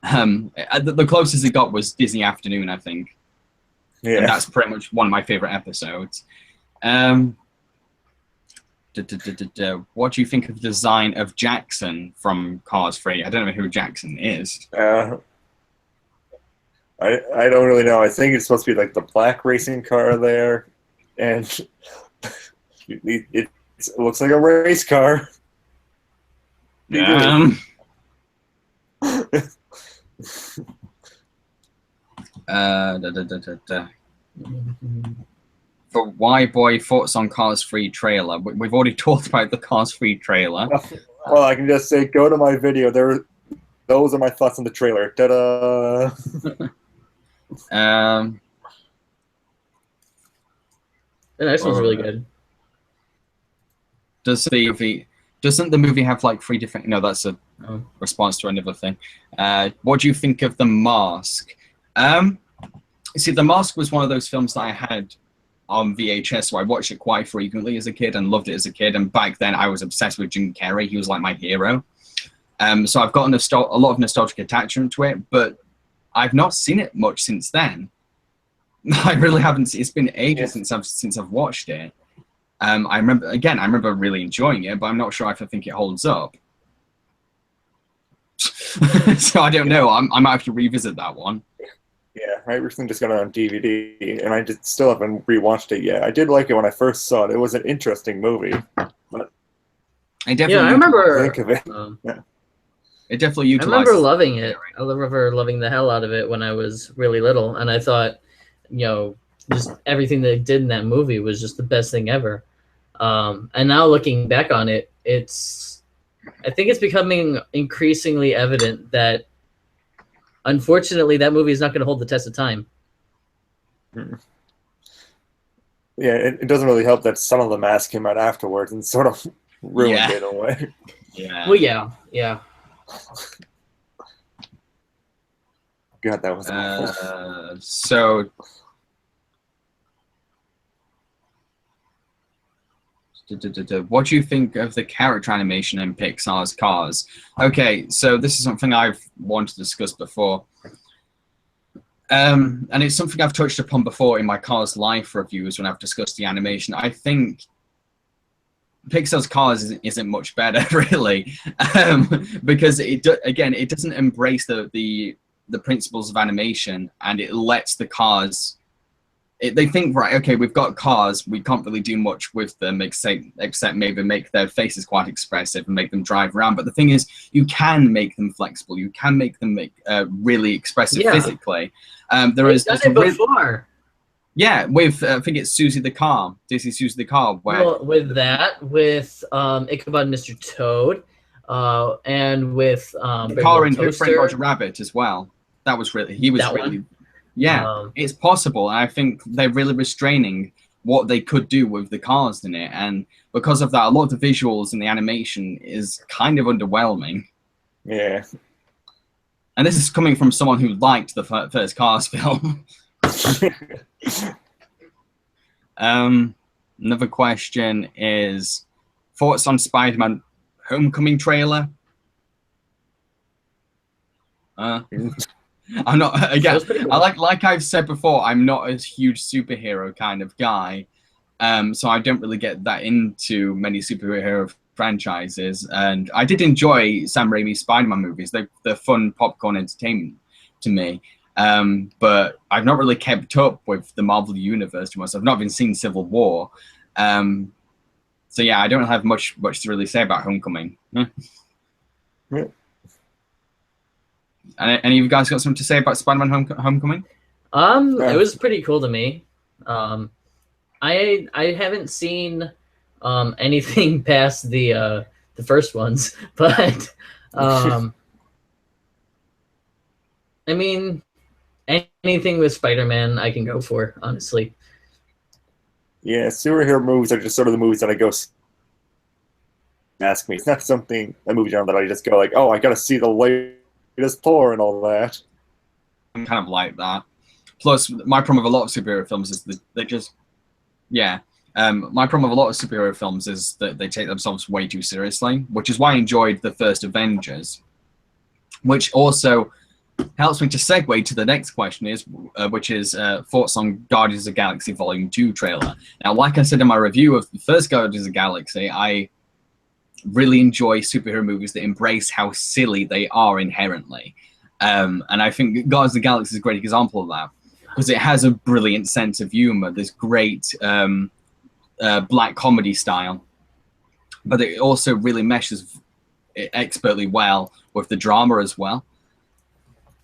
The closest it got was Disney Afternoon, I think. Yeah, and that's pretty much one of my favorite episodes. What do you think of the design of Jackson from Cars 3? I don't know who Jackson is. I don't really know. I think it's supposed to be like the black racing car there, and it looks like a race car. For Why Boy, thoughts on Cars 3 trailer? We've already talked about the Cars 3 trailer. Well, I can just say, go to my video. Those are my thoughts on the trailer. Ta-da! The next one's really good. Doesn't the movie have like 3 different? No, that's a response to another thing. What do you think of The Mask? See, The Mask was one of those films that I had on VHS, so I watched it quite frequently as a kid and loved it as a kid. And back then, I was obsessed with Jim Carrey. He was like my hero. So I've got a lot of nostalgic attachment to it, but I've not seen it much since then. I really haven't. It's been ages since I've watched it. I remember really enjoying it, but I'm not sure if I think it holds up. So I don't know. I might have to revisit that one. Yeah, I recently just got it on DVD, and I still haven't rewatched it yet. I did like it when I first saw it. It was an interesting movie. But I remember. Think of it. It definitely utilized. I remember loving it. I remember loving the hell out of it when I was really little, and I thought, just everything they did in that movie was just the best thing ever. And now looking back on it, I think it's becoming increasingly evident that, unfortunately, that movie is not going to hold the test of time. Yeah, it doesn't really help that Son of the Mask came out afterwards and sort of ruined it in a way. Yeah. Well, yeah. God, that was awful. So, what do you think of the character animation in Pixar's Cars? Okay, so this is something I've wanted to discuss before. And it's something I've touched upon before in my Cars Life reviews when I've discussed the animation. I think Pixar's Cars isn't much better, really, because it doesn't embrace the principles of animation, and it lets the cars. They think, right, okay, we've got cars, we can't really do much with them except maybe make their faces quite expressive and make them drive around. But the thing is, you can make them flexible. You can make them really expressive physically. There's done it before. Yeah, with I think it's Susie the Car, Disney Susie the Car. With Ichabod and Mr. Toad, and with the car in Who Framed Roger Rabbit as well. That was really it's possible. I think they're really restraining what they could do with the cars in it, and because of that, a lot of the visuals and the animation is kind of underwhelming. Yeah. And this is coming from someone who liked the first Cars film. Another question is, thoughts on Spider-Man Homecoming trailer? I'm not again. Cool. I like I've said before, I'm not a huge superhero kind of guy, so I don't really get that into many superhero franchises. And I did enjoy Sam Raimi's Spider-Man movies; they're fun popcorn entertainment to me. But I've not really kept up with the Marvel Universe too much. I've not even seen Civil War, so yeah, I don't have much to really say about Homecoming. Yeah. And any of you guys got something to say about Spider-Man Homecoming? It was pretty cool to me. I haven't seen anything past the first ones, but I mean, anything with Spider-Man I can go for, honestly. Yeah, superhero movies are just sort of the movies that I go ask me. It's not a movie genre that I just go like, oh, I got to see the latest Thor and all that. I'm kind of like that. Plus, my problem with a lot of superhero films is that they just, yeah. My problem with a lot of superhero films is that they take themselves way too seriously, which is why I enjoyed the first Avengers, which also helps me to segue to the next question, which is thoughts on Guardians of the Galaxy Volume 2 trailer. Now, like I said in my review of the first Guardians of the Galaxy, I really enjoy superhero movies that embrace how silly they are inherently. And I think Guardians of the Galaxy is a great example of that, because it has a brilliant sense of humor. There's great black comedy style, but it also really meshes expertly well with the drama as well.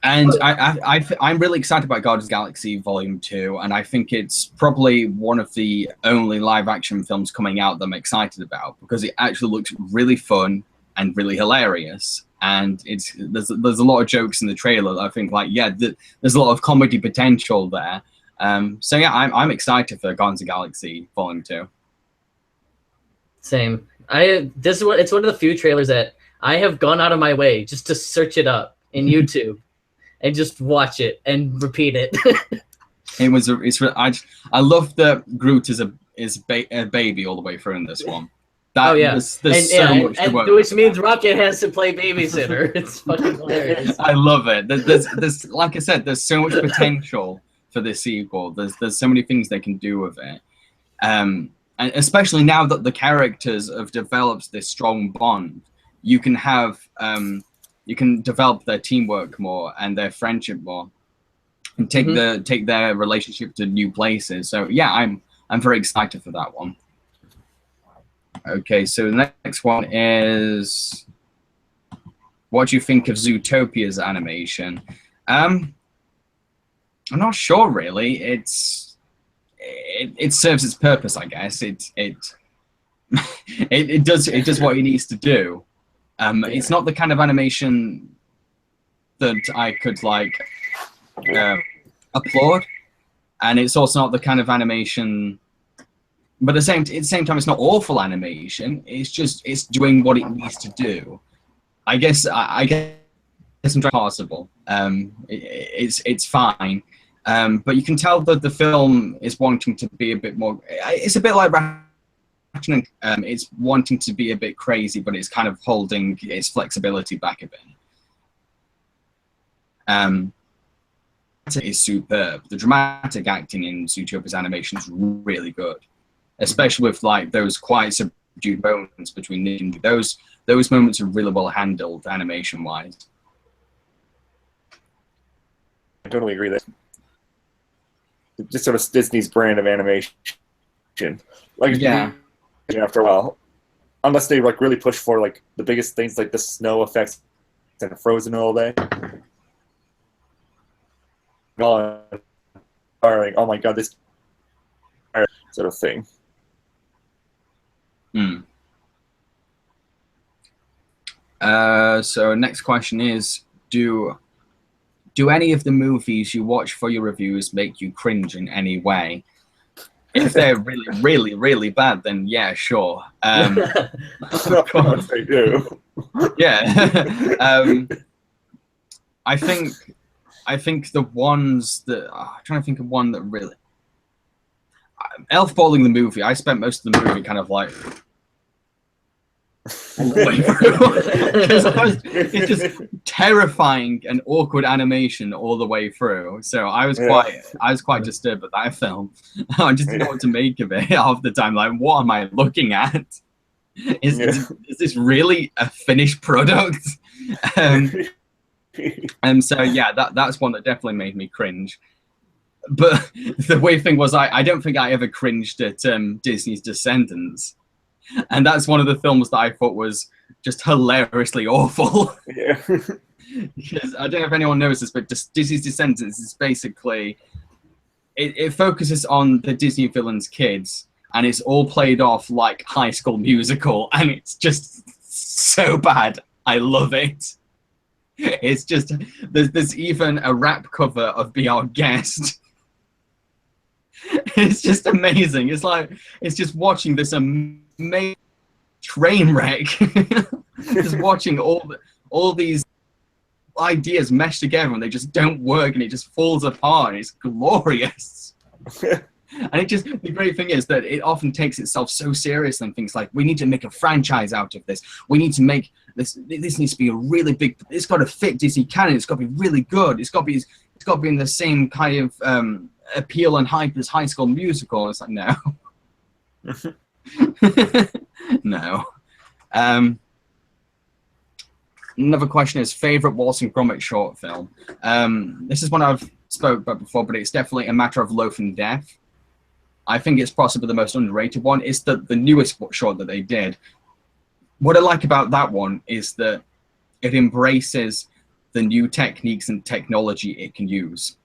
And I'm really excited about Guardians of the Galaxy Volume 2, and I think it's probably one of the only live-action films coming out that I'm excited about, because it actually looks really fun and really hilarious. And there's a lot of jokes in the trailer that I think, like, yeah, there's a lot of comedy potential there. So yeah, I'm excited for Guardians of the Galaxy Volume 2. Same. It's one of the few trailers that I have gone out of my way just to search it up in YouTube and just watch it and repeat it. I love that Groot is a baby all the way through in this one. There's so much to work, which means Rocket has to play babysitter. It's fucking hilarious. I love it. There's like I said, there's so much potential for this sequel. There's so many things they can do with it, and especially now that the characters have developed this strong bond, you can develop their teamwork more and their friendship more, and take their relationship to new places. So yeah, I'm very excited for that one. Okay, so the next one is, what do you think of Zootopia's animation? I'm not sure really. It serves its purpose, I guess. It does what it needs to do. It's not the kind of animation that I could applaud, and it's also not the kind of animation. But at the same time, it's not awful animation. It's doing what it needs to do. I guess it's possible. It's fine. But you can tell that the film is wanting to be a bit more. It's a bit like Ratchet. It's wanting to be a bit crazy, but it's kind of holding its flexibility back a bit. It is superb. The dramatic acting in Zootopia's animation is really good, especially with like those quite subdued moments between Nick and those moments are really well handled animation wise. I totally agree that just sort of Disney's brand of animation, like yeah, after a while, unless they like really push for like the biggest things like the snow effects and Frozen all day. Oh my god, this sort of thing. So next question is, do any of the movies you watch for your reviews make you cringe in any way? If they're really, really, really bad, then yeah, sure. Of course they do. Yeah. I think the ones that I'm trying to think of one that really. Elf Bowling the movie. I spent most of the movie kind of like all the way through. It's just terrifying and awkward animation all the way through. So I was quite disturbed by that film. I just didn't know what to make of it half the time. Like, what am I looking at? Is this really a finished product? And so yeah, that's one that definitely made me cringe. But the weird thing was, I don't think I ever cringed at Disney's Descendants. And that's one of the films that I thought was just hilariously awful. Yeah. Because I don't know if anyone knows this, but Disney's Descendants is basically, it focuses on the Disney villains' kids, and it's all played off like High School Musical, and it's just so bad. I love it. It's just, there's even a rap cover of Be Our Guest. It's just amazing. It's like, it's just watching this amazing train wreck. Just watching all these ideas mesh together, and they just don't work, and it just falls apart, and it's glorious. And it just, the great thing is that it often takes itself so seriously, and things like, we need to make a franchise out of this. We need to make this needs to be a really big, it's got to fit Disney canon. It's got to be really good. It's got to be in the same kind of appeal and hype as High School Musical. It's like, no. No. Another question is favorite Wallace and Gromit short film. This is one I've spoke about before, but it's definitely A Matter of Loaf and Death. I think it's possibly the most underrated one. It's the newest short that they did. What I like about that one is that it embraces the new techniques and technology it can use.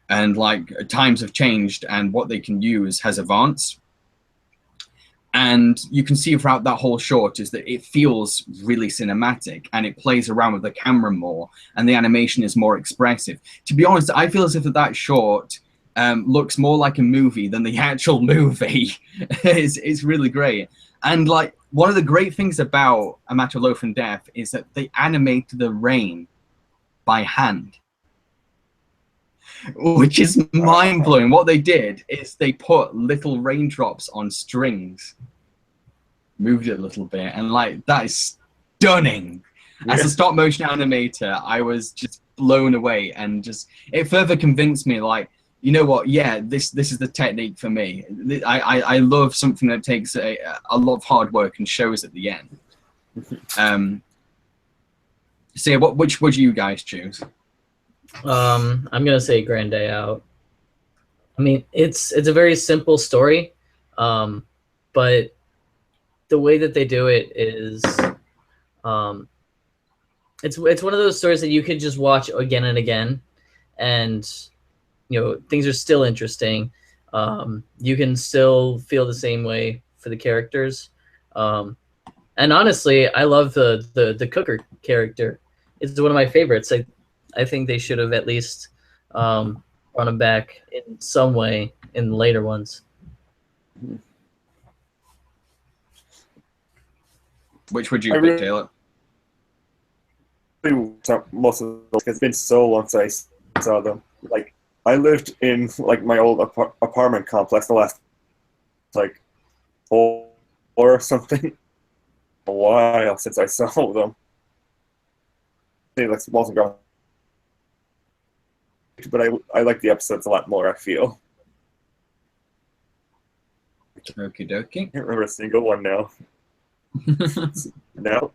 And like, times have changed, and what they can use has advanced. And you can see throughout that whole short is that it feels really cinematic, and it plays around with the camera more, and the animation is more expressive. To be honest, I feel as if that short looks more like a movie than the actual movie. It's really great. And like, one of the great things about A Matter of Loaf and Death is that they animate the rain by hand, which is mind-blowing. What they did is they put little raindrops on strings, moved it a little bit, and like, that is stunning. As a stop-motion animator, I was just blown away, and just, it further convinced me, like, you know what, yeah, this is the technique for me. I love something that takes a lot of hard work and shows at the end. So yeah, which would you guys choose? I'm gonna say Grand Day Out. I mean, it's a very simple story, but the way that they do it is, it's one of those stories that you could just watch again and again, and you know, things are still interesting. You can still feel the same way for the characters, and honestly, I love the cooker character. It's one of my favorites. I think they should have at least brought him back in some way in later ones. Which would you pick, Taylor? Most of those, because it's been so long since I saw them. Like, I lived in like my old apartment complex the last like 4 or something. A while since I saw them. Like Walton Gromit, but I like the episodes a lot more, I feel. Okie dokie. I can't remember a single one now. No.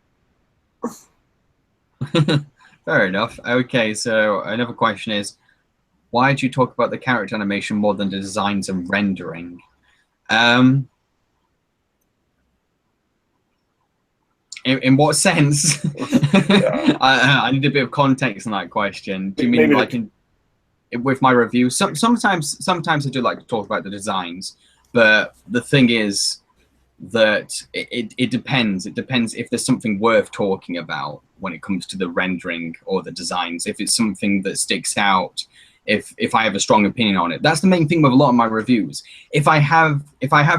Fair enough. Okay, so another question is, why do you talk about the character animation more than the designs and rendering? In what sense? Yeah. I need a bit of context on that question. Do you mean like with my review? Sometimes I do like to talk about the designs, but the thing is that it depends. It depends if there's something worth talking about when it comes to the rendering or the designs. If it's something that sticks out, if I have a strong opinion on it. That's the main thing with a lot of my reviews. If I have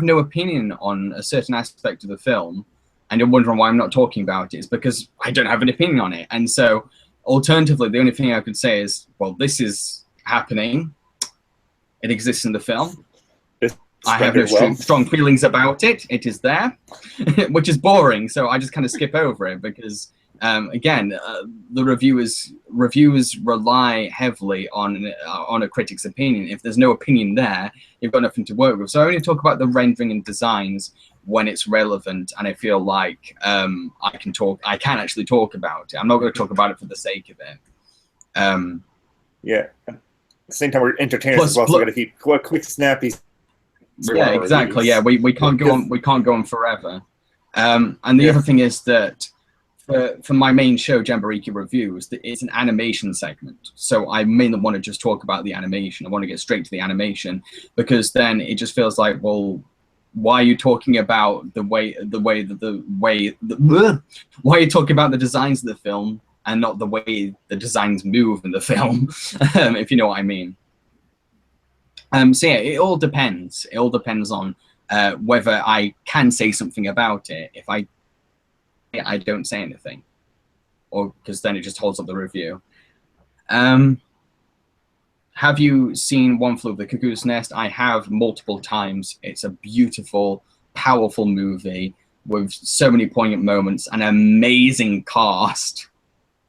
no opinion on a certain aspect of the film, and you're wondering why I'm not talking about it, it's because I don't have an opinion on it. And so, alternatively, the only thing I could say is, well, this is happening. It exists in the film. I have no strong feelings about it. It is there, which is boring. So I just kind of skip over it because, again, the reviewers rely heavily on a critic's opinion. If there's no opinion there, you've got nothing to work with. So I only talk about the rendering and designs when it's relevant, and I feel like I can actually talk about it. I'm not going to talk about it for the sake of it. Yeah. At the same time, we're entertainers as well, so we got to keep quick, snappy. Yeah, exactly. Yeah, we can't go on. We can't go on forever. And the other thing is that for my main show, Jambareeqi Reviews, it's an animation segment. So I mainly want to just talk about the animation. I want to get straight to the animation because then it just feels like, well, why are you talking about why are you talking about the designs of the film and not the way the designs move in the film, if you know what I mean. So yeah, it all depends. It all depends on whether I can say something about it. If I don't say anything, or because then it just holds up the review. Have you seen One Flew Over the Cuckoo's Nest? I have multiple times. It's a beautiful, powerful movie with so many poignant moments, an amazing cast.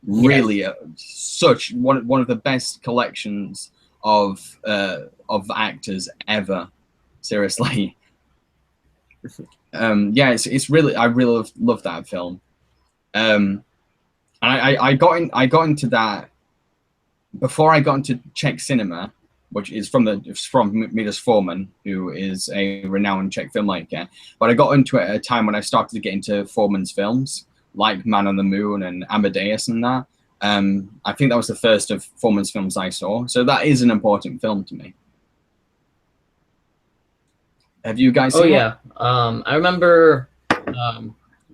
Really, such one of the best collections of actors ever. Seriously. Yeah, it's really, I really love that film. And I got into that before I got into Czech cinema, which is from Milos Forman, who is a renowned Czech filmmaker. But I got into it at a time when I started to get into Forman's films, like Man on the Moon and Amadeus and that. I think that was the first of Forman's films I saw. So that is an important film to me. Have you guys seen it? I remember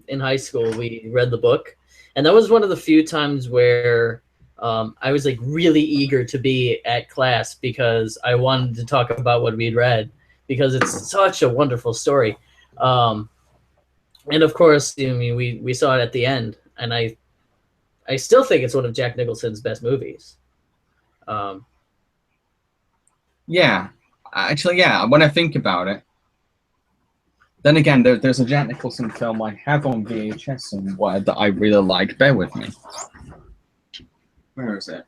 in high school we read the book, and that was one of the few times where I was like really eager to be at class because I wanted to talk about what we'd read because it's such a wonderful story. And of course, I mean, we saw it at the end, and I still think it's one of Jack Nicholson's best movies. Yeah, actually, yeah. When I think about it, then again, there's a Jack Nicholson film I have on VHS somewhere that I really like. Bear with me. Where is it?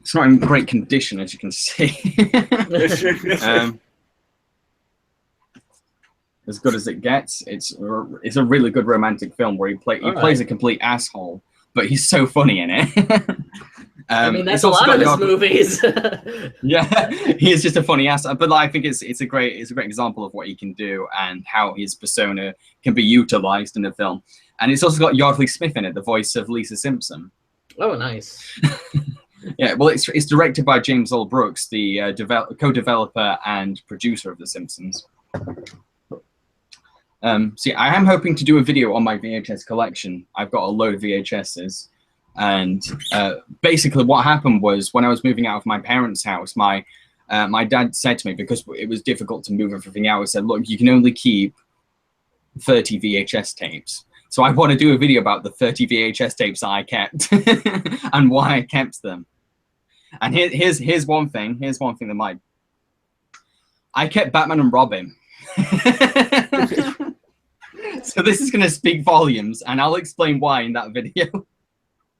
It's not in great condition, as you can see. As good as it gets. It's a really good romantic film where he plays a complete asshole, but he's so funny in it. I mean, that's a lot of his movies. Yeah, he is just a funny ass. But I think it's a great example of what he can do and how his persona can be utilized in a film. And it's also got Yardley Smith in it, the voice of Lisa Simpson. Oh, nice. Yeah, well, it's directed by James L. Brooks, the co-developer and producer of The Simpsons. See, I am hoping to do a video on my VHS collection. I've got a load of VHSs. And basically what happened was when I was moving out of my parents' house, my dad said to me, because it was difficult to move everything out, he said, look, you can only keep 30 VHS tapes. So I want to do a video about the 30 VHS tapes that I kept and why I kept them. And here's one thing. Here's one thing that I kept Batman and Robin. So this is going to speak volumes, and I'll explain why in that video.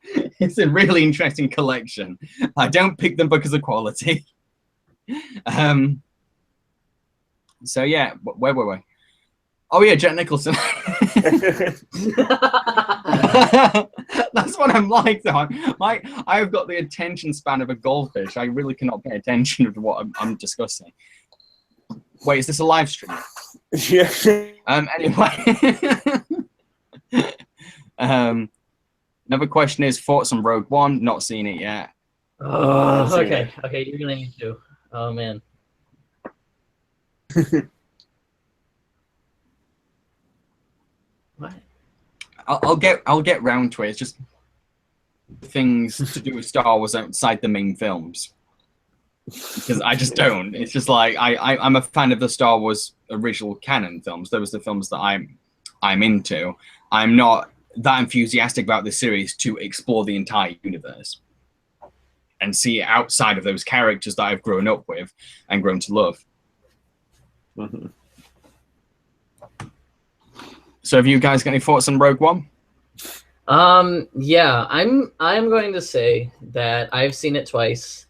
It's a really interesting collection. I don't pick them because of quality. So yeah, where were we? Oh yeah, Jack Nicholson. That's what I'm like, though. I've got the attention span of a goldfish. I really cannot pay attention to what I'm discussing. Wait, is this a live stream? Yeah. Anyway. Another question is thoughts on Rogue One. Not seen it yet. Oh, okay. Okay, you're gonna need to. Oh man. What? I'll get round to it. It's just things to do with Star Wars outside the main films. Because I just don't. It's just like I'm a fan of the Star Wars original canon films. Those are the films that I'm into. I'm not that enthusiastic about the series to explore the entire universe. and see it outside of those characters that I've grown up with and grown to love. Mm-hmm. So have you guys got any thoughts on Rogue One? Yeah, I'm going to say that I've seen it twice,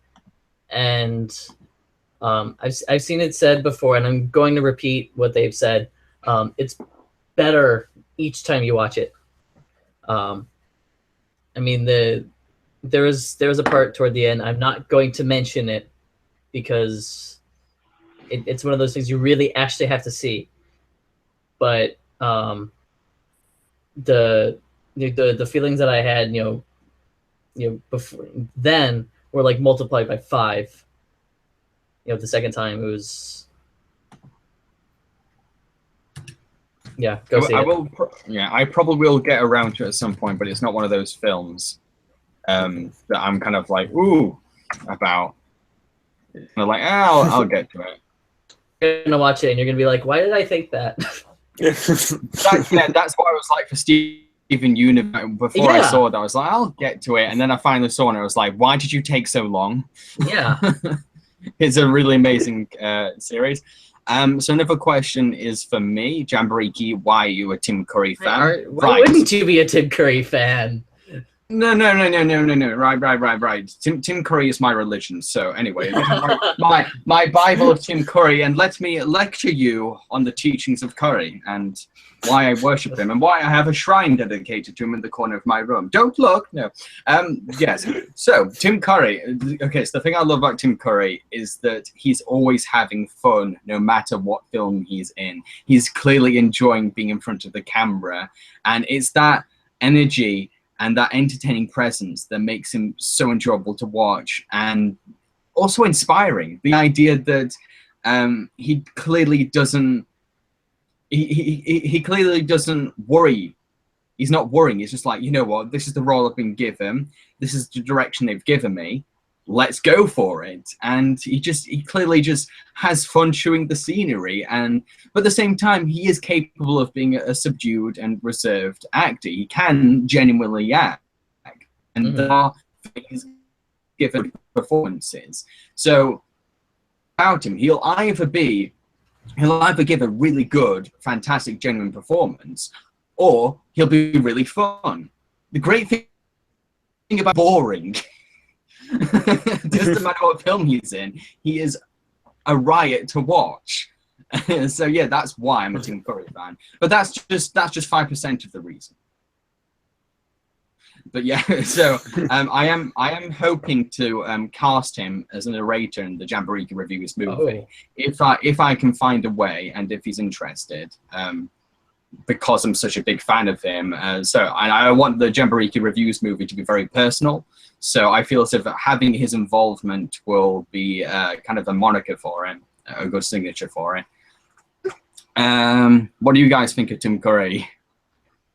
and I've seen it said before, and I'm going to repeat what they've said. It's better each time you watch it. I mean, there was a part toward the end. I'm not going to mention it because it's one of those things you really actually have to see. But the feelings that I had, before then were like multiplied by 5. The second time it was. Yeah, go see it. I probably will get around to it at some point, but it's not one of those films that I'm kind of like, ooh, about. I'm like, I'll get to it. You're gonna watch it and you're gonna be like, why did I think that? That's what I was like for Steven Universe. Before I saw it, I was like, I'll get to it, and then I finally saw it, and I was like, why did you take so long? Yeah. It's a really amazing series. So another question is for me, Jambareeqi, why are you a Tim Curry fan? Why wouldn't you be a Tim Curry fan? No. Right. Tim Curry is my religion. So anyway, my Bible of Tim Curry, and let me lecture you on the teachings of Curry and why I worship him and why I have a shrine dedicated to him in the corner of my room. Don't look. No. Yes. So Tim Curry. Okay. So the thing I love about Tim Curry is that he's always having fun, no matter what film he's in. He's clearly enjoying being in front of the camera, and it's that energy and that entertaining presence that makes him so enjoyable to watch and also inspiring. The idea that he clearly doesn't worry. He's not worrying. He's just like, you know what? This is the role I've been given. This is the direction they've given me. Let's go for it. And he clearly just has fun chewing the scenery. But at the same time, he is capable of being a subdued and reserved actor. He can genuinely act. And there are things given performances. So about him, he'll either give a really good, fantastic, genuine performance, or he'll be really fun. The great thing about boring, doesn't matter what film he's in, he is a riot to watch. So yeah, that's why I'm a Tim Curry fan. But that's just 5% of the reason. But yeah, so I am hoping to cast him as a narrator in the Jambareeqi Reviews movie, if I can find a way and if he's interested, because I'm such a big fan of him. So I want the Jambareeqi Reviews movie to be very personal. So I feel as if having his involvement will be kind of a moniker for him, a good signature for it. What do you guys think of Tim Curry?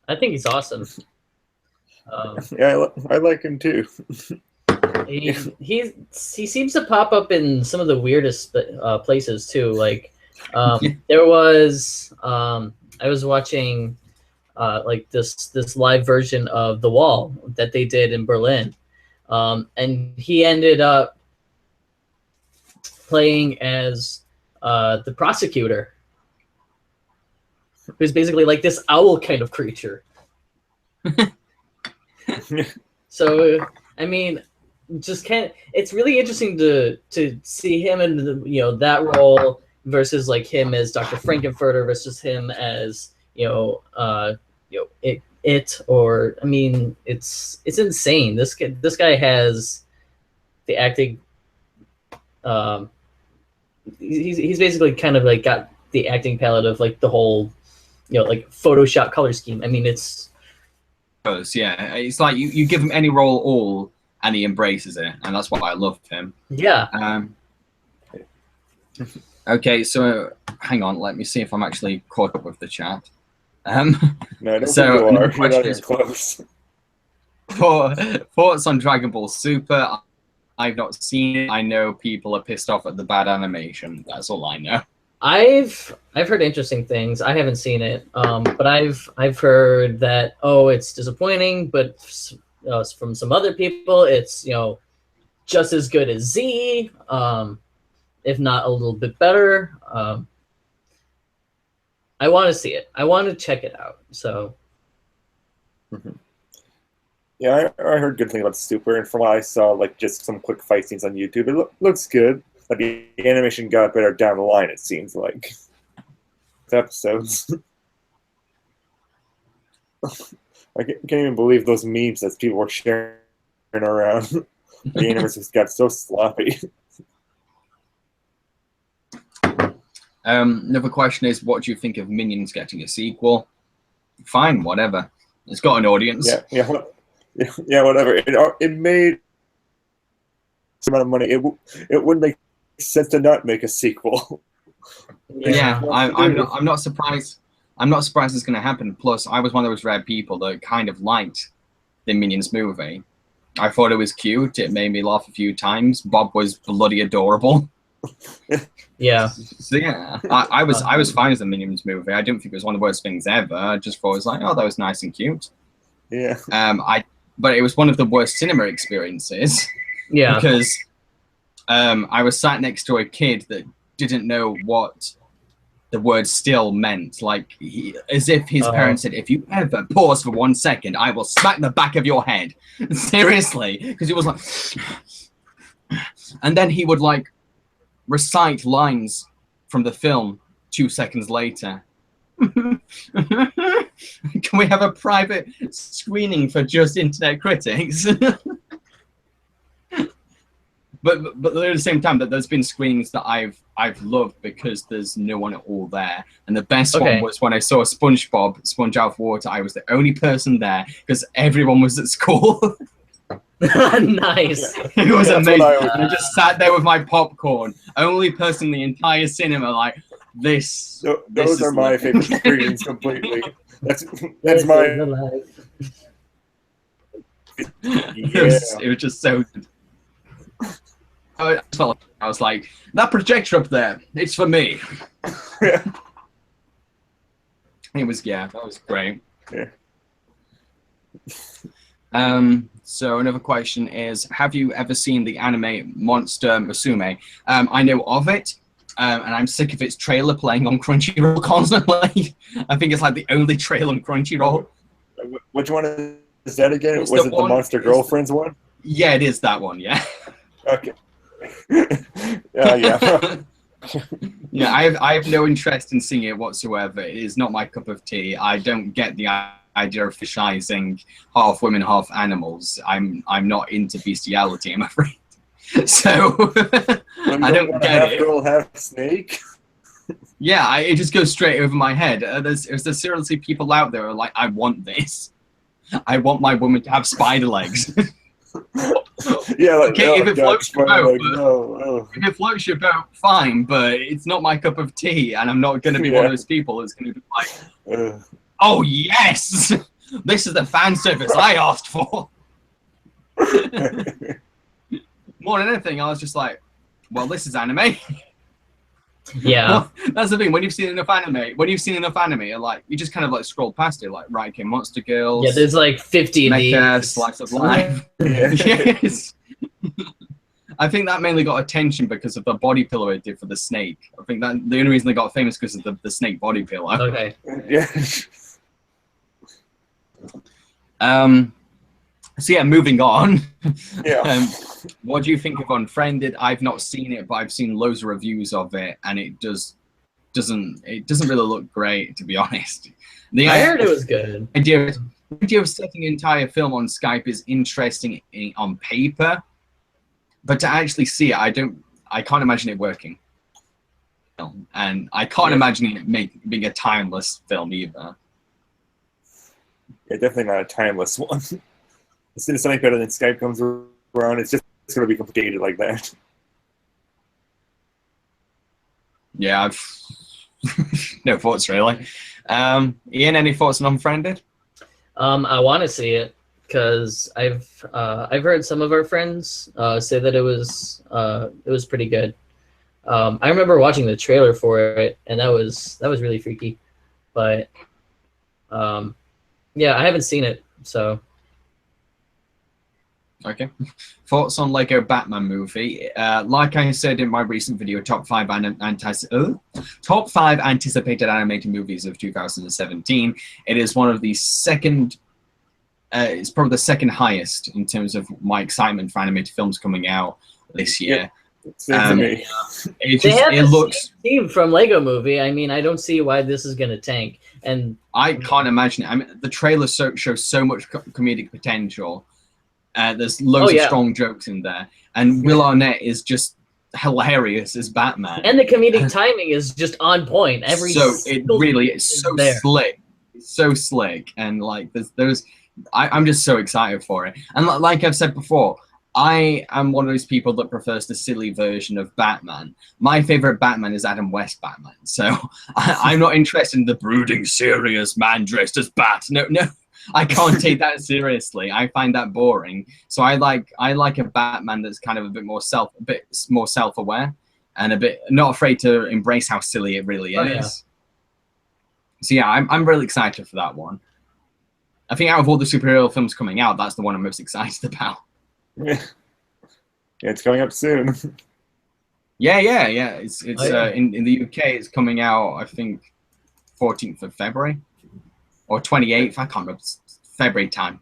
I think he's awesome. Yeah, I like him too. He seems to pop up in some of the weirdest places too. Like there was I was watching like this live version of The Wall that they did in Berlin, and he ended up playing as the prosecutor, who's basically like this owl kind of creature. So I mean, it's really interesting to see him in that role versus like him as Dr. Frankenfurter versus him as it, or I mean, it's insane. This guy has the acting. He's basically kind of like got the acting palette of like the whole like Photoshop color scheme. I mean, it's like you give him any role at all and he embraces it, and that's what I love him. Yeah. Okay, so hang on, let me see if I'm actually caught up with the chat. No, I don't think you are. You're not as close. Thoughts on Dragon Ball Super? I've not seen it. I know people are pissed off at the bad animation. That's all I know. I've heard interesting things. I haven't seen it, but I've heard that it's disappointing. But from some other people, it's just as good as Z, if not a little bit better. I want to see it. I want to check it out. So, yeah, I heard good things about Super, and from what I saw, like just some quick fight scenes on YouTube, it looks good. Like the animation got better down the line. It seems like episodes. I can't even believe those memes that people were sharing around. The animation just got so sloppy. Another question is, what do you think of Minions getting a sequel? Fine, whatever. It's got an audience. Yeah, whatever. It made some amount of money. It wouldn't make sense to not make a sequel. Yeah, I'm not surprised. I'm not surprised it's going to happen. Plus, I was one of those rare people that kind of liked the Minions movie. I thought it was cute. It made me laugh a few times. Bob was bloody adorable. Yeah. So yeah, I was fine with the Minions movie. I didn't think it was one of the worst things ever. I just thought it was like, oh, that was nice and cute. Yeah. But it was one of the worst cinema experiences. Yeah. Because I was sat next to a kid that didn't know what the word "still" meant. Like, as if his parents said, "If you ever pause for 1 second, I will smack the back of your head." Seriously, because it was like, and then he would like recite lines from the film 2 seconds later. Can we have a private screening for just internet critics? But at the same time, that there's been screenings that I've loved because there's no one at all there. And the best one was when I saw SpongeBob Sponge Out of Water. I was the only person there because everyone was at school. Nice. It was amazing. I just sat there with my popcorn. Only person in the entire cinema like this. Those are my favorite screenings completely. That's my. It was just so good. I was like, that projector up there, it's for me. Yeah. That was great. Yeah. So another question is, have you ever seen the anime Monster Musume? I know of it, and I'm sick of its trailer playing on Crunchyroll constantly. I think it's like the only trailer on Crunchyroll. Which one is that again? Was it the Monster Girlfriends one? Yeah, it is that one, yeah. Okay. Yeah. Yeah, I have no interest in seeing it whatsoever. It is not my cup of tea. I don't get the idea of fetishizing half women, half animals. I'm not into bestiality, I'm afraid. So I don't get it. Girl, half snake. Yeah, it just goes straight over my head. There's seriously people out there who are like, I want this. I want my woman to have spider legs. Yeah, like, okay, if it floats your boat, if it floats your boat, fine, but it's not my cup of tea, and I'm not going to be one of those people that's going to be like, oh yes, this is the fan service I asked for. More than anything, I was just like, well, this is anime. Yeah. Well, that's the thing. When you've seen enough anime, like you just kind of like scroll past it, like right, okay, Monster Girls. Yeah, there's like 50 of Mecha, these. Slice of Life. Yes. I think that mainly got attention because of the body pillow it did for the snake. I think that the only reason they got famous because of the snake body pillow. Okay. Yeah. So yeah, moving on. Yeah. What do you think of Unfriended? I've not seen it, but I've seen loads of reviews of it, and it doesn't really look great, to be honest. I heard it was good. The idea of setting an entire film on Skype is interesting on paper, but to actually see it, I can't imagine it working. And I can't imagine it being a timeless film either. Yeah, definitely not a timeless one. As soon as something better than Skype comes around, it's going to be complicated like that. Yeah, I've no thoughts really. Ian, any thoughts on Unfriended? I want to see it because I've heard some of our friends say that it was pretty good. I remember watching the trailer for it, and that was really freaky. But yeah, I haven't seen it, so. Okay. Thoughts on Lego Batman movie? Like I said in my recent video, top five anticipated animated movies of 2017. It is one of the second. It's probably the second highest in terms of my excitement for animated films coming out this year. It looks theme from Lego Movie. I mean, I don't see why this is going to tank. And I can't imagine it. I mean, the trailer shows so much comedic potential. There's loads of strong jokes in there, and Will Arnett is just hilarious as Batman. And the comedic timing is just on point. It's so slick. It's so slick, and like I'm just so excited for it. And like I've said before, I am one of those people that prefers the silly version of Batman. My favorite Batman is Adam West Batman, so I'm not interested in the brooding, serious man dressed as Bat. No. I can't take that seriously. I find that boring. So I like a Batman that's kind of a bit more self-aware, and a bit not afraid to embrace how silly it really is. Yeah. So yeah, I'm really excited for that one. I think out of all the superhero films coming out, that's the one I'm most excited about. Yeah, it's coming up soon. Yeah. It's in the UK. It's coming out, I think, 14th of February. Or 28th, I can't remember, February time.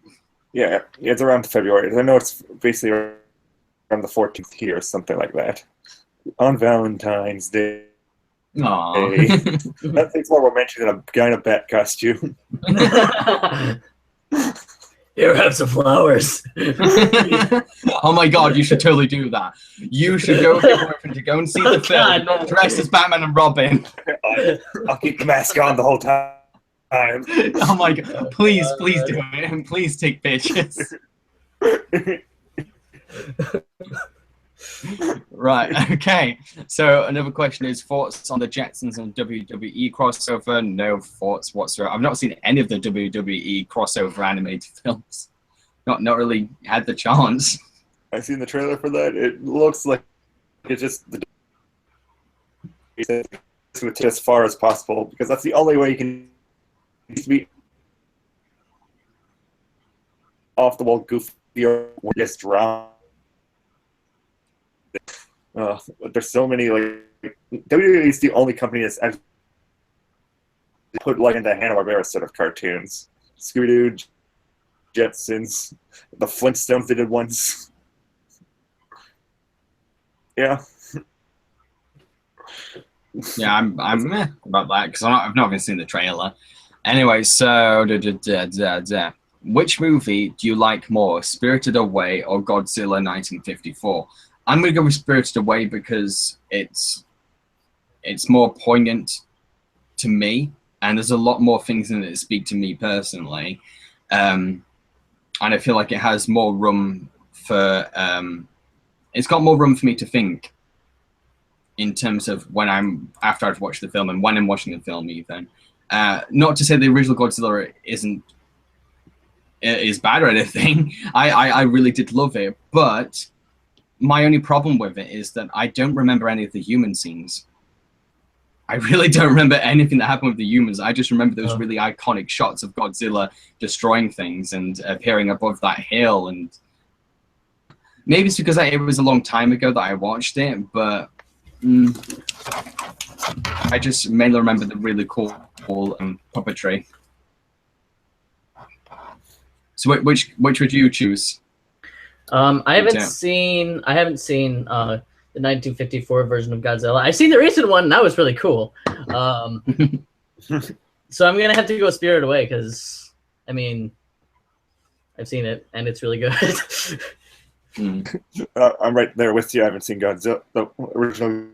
Yeah, it's around February. I know it's basically around the 14th here, something like that. On Valentine's Day. Aww. That thing's more romantic than a guy in a bat costume. Here, have some flowers. Oh my god, you should totally do that. You should go with your boyfriend to go and see the film, dressed as Batman and Robin. I'll keep the mask on the whole time. Oh my god, please do it, and please take pictures. Right, okay. So another question is thoughts on the Jetsons and WWE crossover. No thoughts whatsoever. I've not seen any of the WWE crossover animated films. Not really had the chance. I've seen the trailer for that. It looks like it's just as far as possible, because that's the only way you can be off the wall goofy or just drown. There's so many, like, WWE is the only company that's actually put like into Hanna-Barbera sort of cartoons. Scooby-Doo, Jetsons, the Flintstones they did once. Yeah. Yeah, I'm meh about that because I've not even seen the trailer. Anyway, so which movie do you like more, Spirited Away or Godzilla 1954? I'm gonna go with Spirited Away because it's more poignant to me, and there's a lot more things in it that speak to me personally, and I feel like it has more room for it's got more room for me to think in terms of after I've watched the film and when I'm watching the film even. Not to say the original Godzilla is bad or anything. I really did love it, but my only problem with it is that I don't remember any of the human scenes. I really don't remember anything that happened with the humans. I just remember those really iconic shots of Godzilla destroying things and appearing above that hill. And maybe it's because it was a long time ago that I watched it, but I just mainly remember the really cool puppetry. So which would you choose? I haven't seen the 1954 version of Godzilla. I've seen the recent one, and that was really cool. So I'm gonna have to go Spirited Away because, I mean, I've seen it and it's really good. I'm right there with you. I haven't seen Godzilla, the original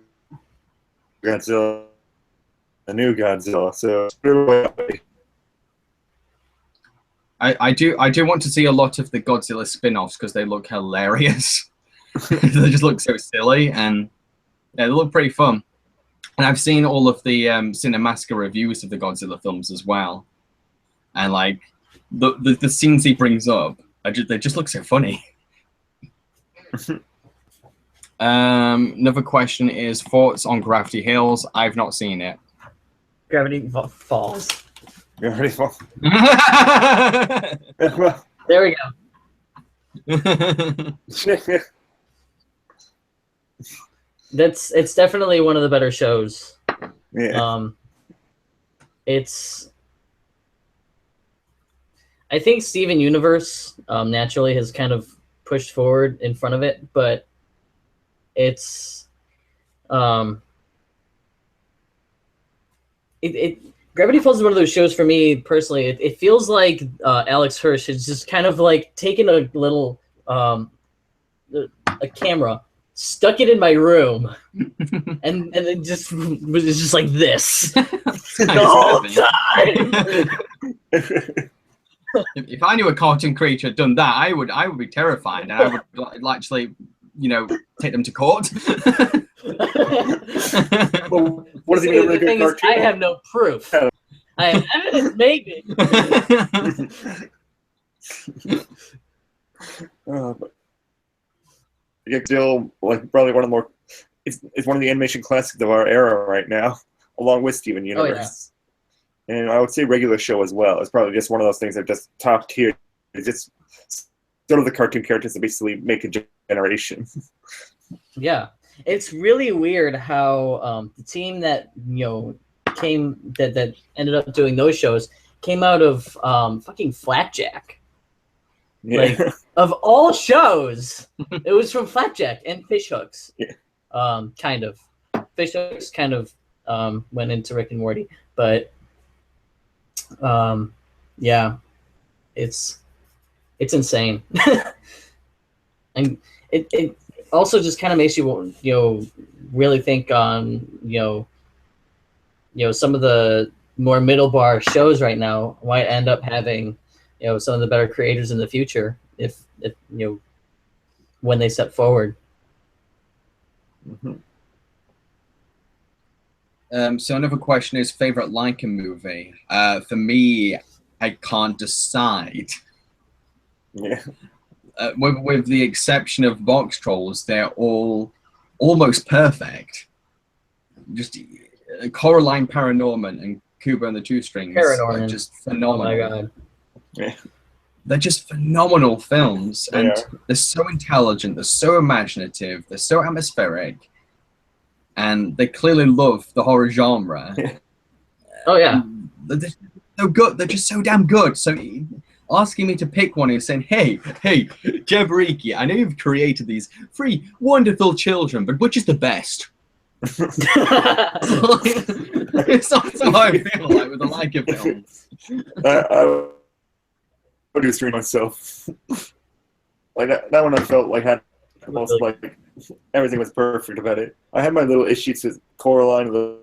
Godzilla, the new Godzilla. So Spirited Away. I do want to see a lot of the Godzilla spin-offs because they look hilarious. They just look so silly, and they look pretty fun. And I've seen all of the Cinemassacre reviews of the Godzilla films as well, and like the scenes he brings up, they just look so funny. Another question is thoughts on Gravity Hills. I've not seen it. Gravity Falls. Gravity Falls. There we go. It's definitely one of the better shows. Yeah. I think Steven Universe naturally has kind of pushed forward in front of it, but it's Gravity Falls is one of those shows for me personally. It feels like Alex Hirsch has just kind of like taken a little a camera, stuck it in my room, and it just was just like this the whole time. If I knew a cartoon creature had done that, I would be terrified, and I would actually, take them to court. Well, what is even a really good cartoon? I have no proof. I have evidence, maybe. But still, probably one of the more. It's one of the animation classics of our era right now, along with Steven Universe. Oh, yeah. And I would say regular show as well. It's probably just one of those things that just top tier. It's just sort of the cartoon characters that basically make a generation. Yeah, it's really weird how the team that came that ended up doing those shows came out of fucking Flapjack. Yeah. Like, of all shows, it was from Flapjack and Fishhooks. Yeah. Kind of. Fishhooks kind of went into Rick and Morty, but yeah, it's insane. And it also just kind of makes you really think on some of the more middle bar shows right now might end up having some of the better creators in the future if when they step forward. Mm-hmm. So another question is favorite Leica movie. For me, I can't decide. Yeah. With the exception of Box Trolls, they're all almost perfect. Just Coraline Paranorman and Kubo and the Two Strings are just phenomenal. Oh my god. Yeah. They're just phenomenal films, and they're so intelligent, they're so imaginative, they're so atmospheric, and they clearly love the horror genre. Oh yeah. They're so good. They're just so damn good. So asking me to pick one is saying, hey, Jambareeqi, I know you've created these 3 wonderful children, but which is the best? It's not how I feel like with the Leica films. I would do stream myself. Like that one, I felt like had almost like everything was perfect about it. I had my little issues with Coraline, little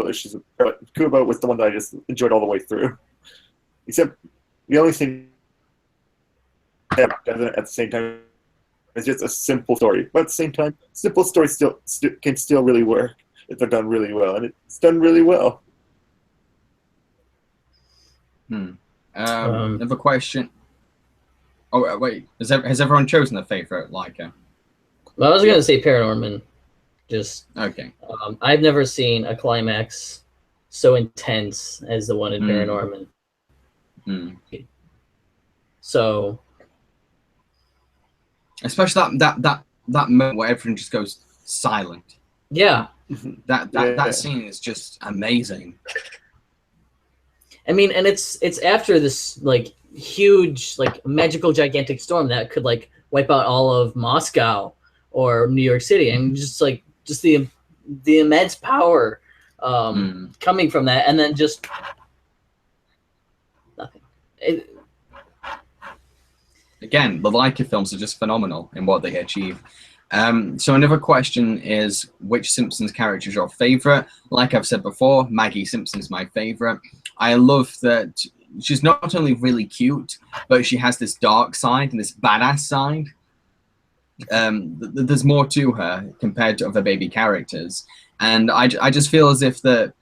issues, but Kubo was the one that I just enjoyed all the way through. Except the only thing that doesn't at the same time is just a simple story. But at the same time, simple stories can still really work if they're done really well, and it's done really well. Another question. Oh wait, has everyone chosen a favorite Leica? Well, I was gonna say Paranorman. Just okay. I've never seen a climax so intense as the one in Paranorman. So, especially that moment where everything just goes silent. Yeah. That scene is just amazing. I mean, and it's after this like huge, like magical, gigantic storm that could like wipe out all of Moscow or New York City, and just the immense power coming from that, and then just nothing. Again, the Leica films are just phenomenal in what they achieve. So another question is, which Simpsons character is your favorite? Like I've said before, Maggie Simpson is my favorite. I love that she's not only really cute, but she has this dark side and this badass side. There's more to her compared to other baby characters. And I just feel as if that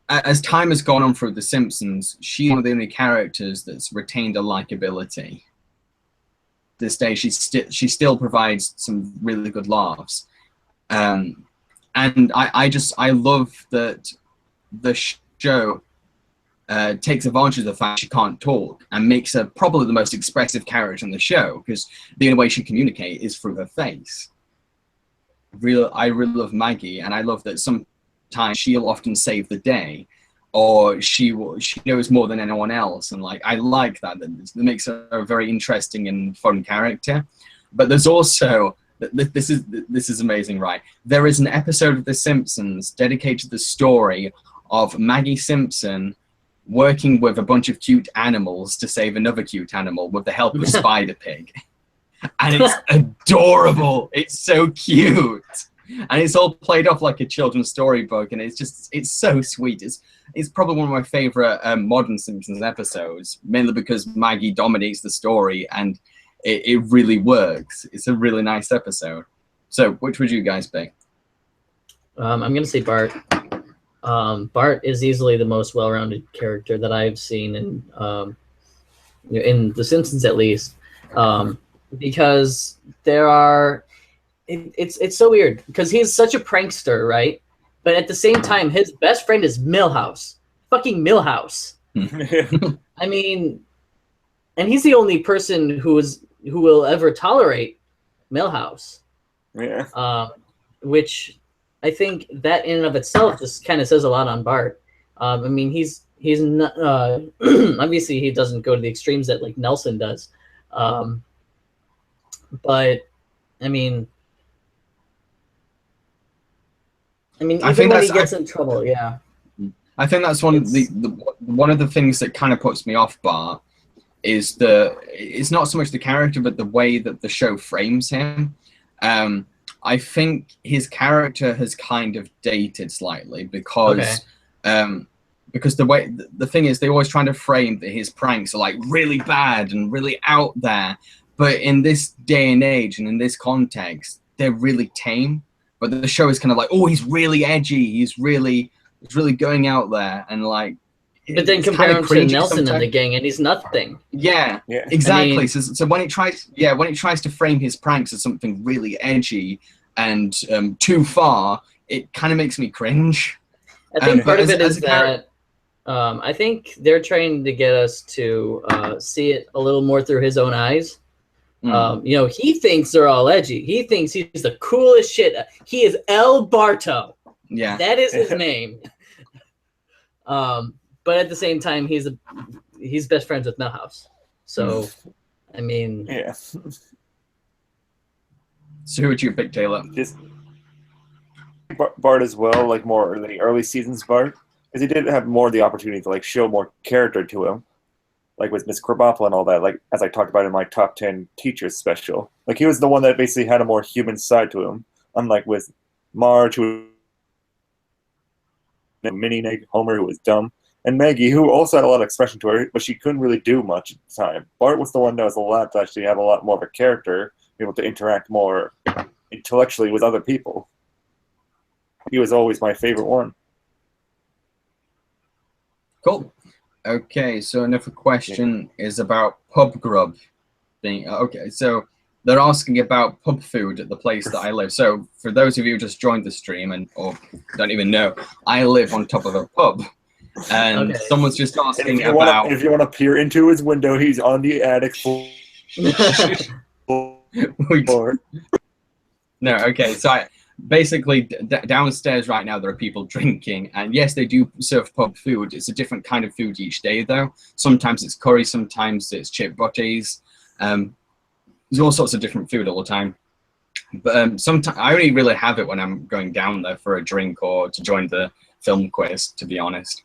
as time has gone on through The Simpsons, she's one of the only characters that's retained a likability. This day, she still provides some really good laughs, and I love that the show takes advantage of the fact she can't talk and makes her probably the most expressive character in the show, because the only way she communicates is through her face. I really love Maggie, and I love that sometimes she'll often save the day, or she knows more than anyone else, and like I like that. That makes her a very interesting and fun character. But there's also this is amazing, right? There is an episode of The Simpsons dedicated to the story of Maggie Simpson working with a bunch of cute animals to save another cute animal with the help of Spider Pig. And it's adorable. It's so cute. And it's all played off like a children's storybook, and it's so sweet. It's probably one of my favorite modern Simpsons episodes, mainly because Maggie dominates the story and it really works. It's a really nice episode. So which would you guys pick? I'm going to say Bart. Bart is easily the most well-rounded character that I've seen in The Simpsons, at least, because there are. It's so weird because he's such a prankster, right? But at the same time, his best friend is Milhouse, fucking Milhouse. I mean, and he's the only person who will ever tolerate Milhouse. Yeah. Which I think that in and of itself just kind of says a lot on Bart. I mean, he's not obviously he doesn't go to the extremes that like Nelson does, but I mean, even when he gets in trouble, yeah. I think that's one of the things that kind of puts me off Bart is it's not so much the character, but the way that the show frames him. I think his character has kind of dated slightly because the thing is, they're always trying to frame that his pranks are like really bad and really out there, but in this day and age and in this context, they're really tame. But the show is kind of like, oh, he's really edgy, he's really going out there, and like. But then compare him to Nelson and the gang, and he's nothing. Yeah. Exactly. I mean, so when it tries to frame his pranks as something really edgy and too far, it kind of makes me cringe. I think part of it is that I think they're trying to get us to see it a little more through his own eyes. He thinks they're all edgy. He thinks he's the coolest shit. He is El Barto. Yeah, that is his name. But at the same time, he's best friends with Milhouse. So, I mean, yeah. So who would you pick, Taylor? Just Bart as well, like more in the early seasons Bart, because he did have more of the opportunity to like show more character to him, like with Miss Krabappel and all that. Like as I talked about in my top 10 teachers special, like he was the one that basically had a more human side to him, unlike with Marge, who Minnie, Homer, who was dumb. And Maggie, who also had a lot of expression to her, but she couldn't really do much at the time. Bart was the one that was allowed to actually have a lot more of a character, be able to interact more intellectually with other people. He was always my favorite one. Cool. Okay, so another question is about pub grub. Okay, so they're asking about pub food at the place that I live. So for those of you who just joined the stream or don't even know, I live on top of a pub. And someone's just asking about... If you want to peer into his window, he's on the attic floor. No, okay. So basically, downstairs right now, there are people drinking. And yes, they do serve pub food. It's a different kind of food each day, though. Sometimes it's curry, sometimes it's chip butties. There's all sorts of different food all the time. But sometimes I only really have it when I'm going down there for a drink or to join the film quiz, to be honest.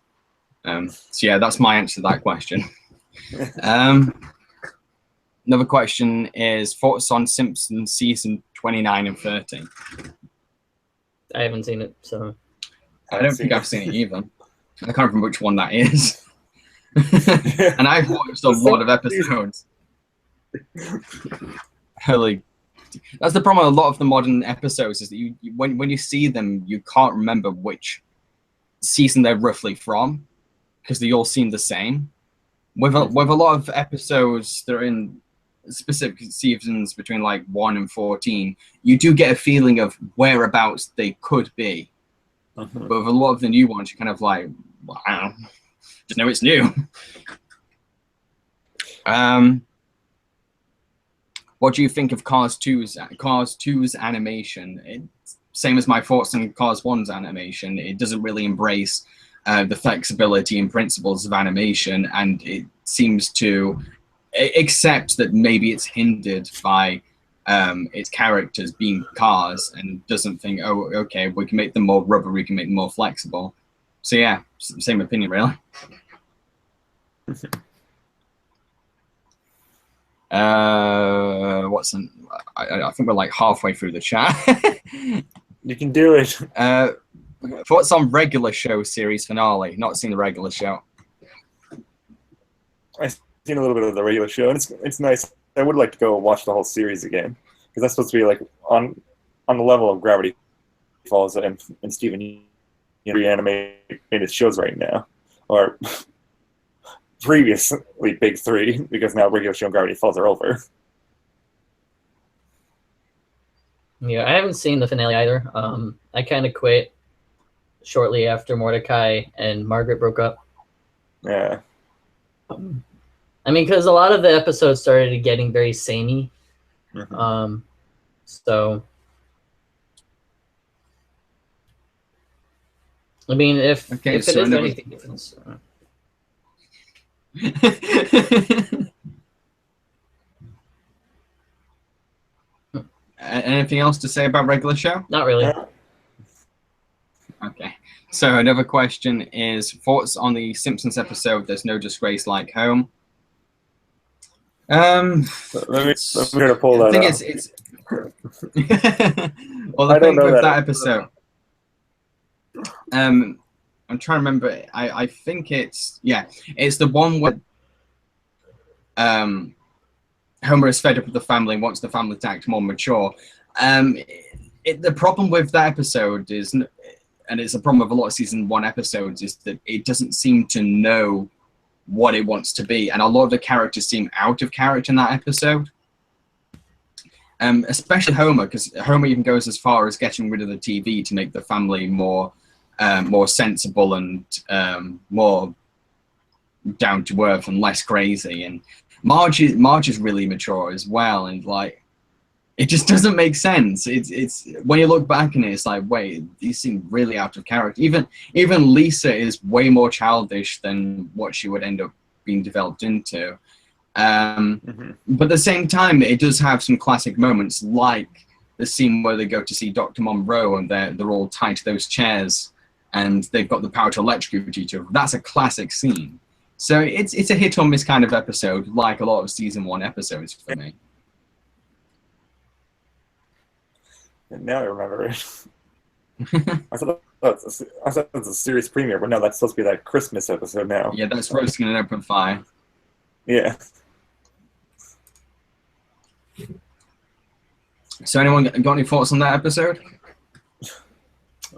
So yeah, that's my answer to that question. Another question is thoughts on Simpsons season 29 and 30. I haven't seen it, so I don't think I've seen it either. I can't remember which one that is. And I've watched a lot of episodes. Really, that's the problem with a lot of the modern episodes, is that when you see them, you can't remember which season they're roughly from, because they all seem the same. With a lot of episodes that are in specific seasons between like 1 and 14, you do get a feeling of whereabouts they could be. But with a lot of the new ones, you're kind of like, wow, just know it's new. What do you think of Cars 2's animation? It's same as my thoughts on Cars 1's animation. It doesn't really embrace the flexibility and principles of animation, and it seems to accept that maybe it's hindered by its characters being cars, and doesn't think, oh, okay, we can make them more rubber, we can make them more flexible. So yeah, same opinion, really. I think we're like halfway through the chat. You can do it. Thoughts on regular show series finale? Not seen the regular show. I've seen a little bit of the regular show, and it's nice. I would like to go watch the whole series again, because that's supposed to be like on the level of Gravity Falls and Steven reanimated shows right now, or previously Big Three, because now regular show and Gravity Falls are over. Yeah, I haven't seen the finale either. I kind of quit shortly after Mordecai and Margaret broke up. Yeah. I mean, because a lot of the episodes started getting very samey. Mm-hmm. So, I mean, if it is anything different. Anything else to say about regular show? Not really. Okay. So another question is thoughts on the Simpsons episode "There's No Disgrace Like Home." Let me try to pull that up. It's well, the thing with that episode, I'm trying to remember. I think it's the one where Homer is fed up with the family and wants the family to act more mature. The problem with that episode is, and it's a problem with a lot of season 1 episodes, is that it doesn't seem to know what it wants to be, and a lot of the characters seem out of character in that episode. Especially Homer, because Homer even goes as far as getting rid of the TV to make the family more sensible and more down to earth and less crazy. And Marge is really mature as well, and like it just doesn't make sense. It's when you look back in it, it's like, wait, these seem really out of character. Even Lisa is way more childish than what she would end up being developed into. But at the same time, it does have some classic moments, like the scene where they go to see Dr. Monroe and they're all tied to those chairs and they've got the power to electrocute each other. That's a classic scene. So it's a hit or miss kind of episode, like a lot of season 1 episodes for me. And now I remember it. I thought it was a series premiere, but no, that's supposed to be that Christmas episode now. Yeah, that's Roasting an Open Fire. Yeah. So anyone got any thoughts on that episode?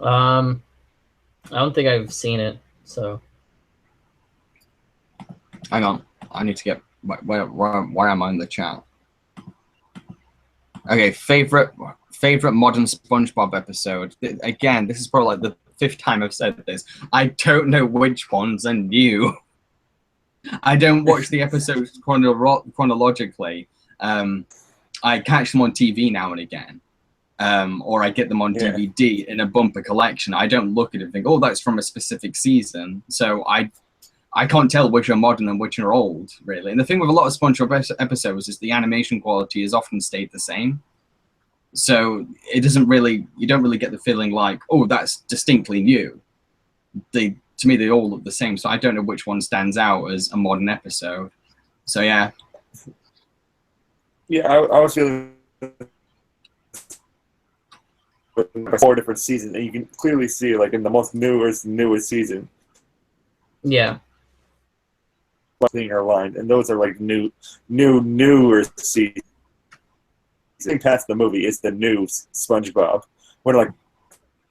I don't think I've seen it, so. Hang on, I need to get where am I in the chat? Okay, favorite modern SpongeBob episode. Again, this is probably like the 5th time I've said this. I don't know which ones are new. I don't watch the episodes chronologically. I catch them on TV now and again, or I get them on DVD in a bumper collection. I don't look at it and think, oh, that's from a specific season. So I can't tell which are modern and which are old, really. And the thing with a lot of SpongeBob episodes is the animation quality has often stayed the same. So you don't really get the feeling like, oh, that's distinctly new. To me, they all look the same. So I don't know which one stands out as a modern episode. So yeah. Yeah, I was feeling 4 different seasons, and you can clearly see, like, in the most newest season. Yeah. Being aligned, and those are like newer seasons. Getting past the movie is the new SpongeBob, when like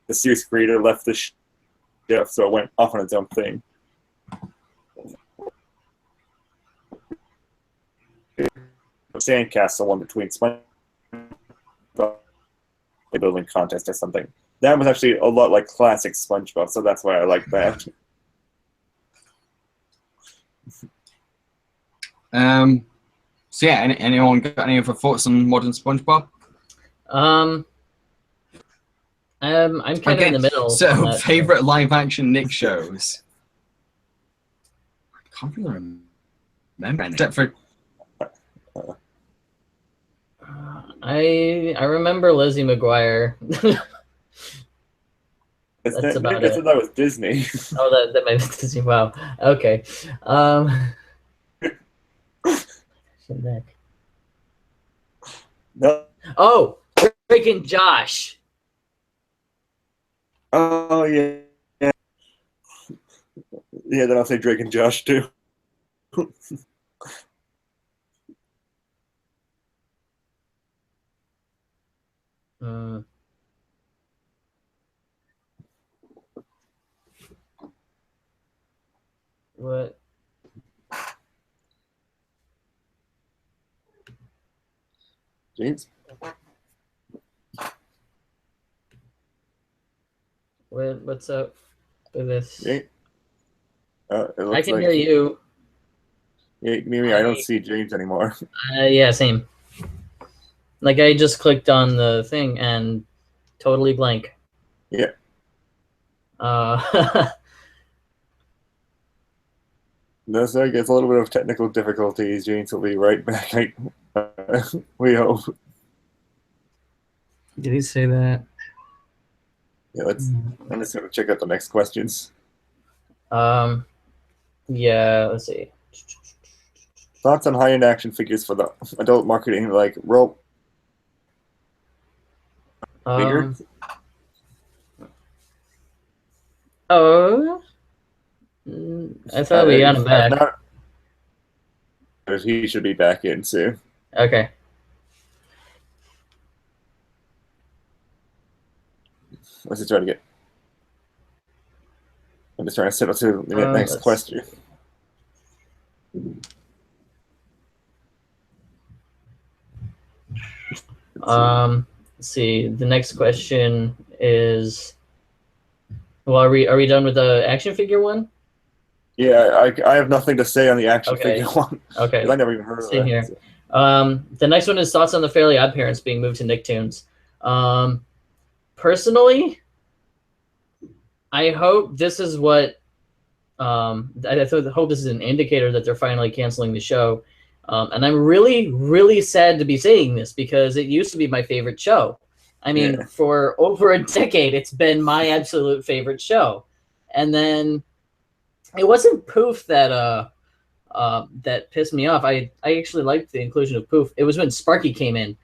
the series creator left the show, so it went off on its own thing. Sandcastle one between SpongeBob building contest or something. That was actually a lot like classic SpongeBob, so that's why I like that. So yeah, anyone got any other thoughts on modern SpongeBob? I'm kind of in the middle. So favorite live action Nick shows. I can't really remember any, except for. I remember Lizzie McGuire. That's about it. That was Disney. Oh, that might be Disney. Wow. Okay. Nick. No. Oh, Drake and Josh. Oh yeah. Yeah, then I'll say Drake and Josh too. What? James? What's up with this? Yeah. I can hear you. Yeah, maybe I don't see James anymore. Yeah, same. Like I just clicked on the thing and totally blank. Yeah. No, so I guess a little bit of technical difficulties. James will be right back. We hope. Did he say that? Yeah, I'm just gonna check out the next questions. Yeah, let's see. Thoughts on high-end action figures for the adult marketing, like rope figure? Oh, I thought we got him back. He should be back in soon. Okay. What's he trying to get? I'm just trying to settle to the next question. Let's see. The next question is, well, are we done with the action figure one? Yeah, I have nothing to say on the action figure one. Okay. I never even heard of Same that. here. The next one is thoughts on the Fairly Odd Parents being moved to Nicktoons. Personally, I hope this is what I hope this is an indicator that they're finally canceling the show. And I'm really, really sad to be saying this because it used to be my favorite show. I mean, for over a decade, it's been my absolute favorite show. And then it wasn't Poof that that pissed me off. I actually liked the inclusion of Poof. It was when Sparky came in,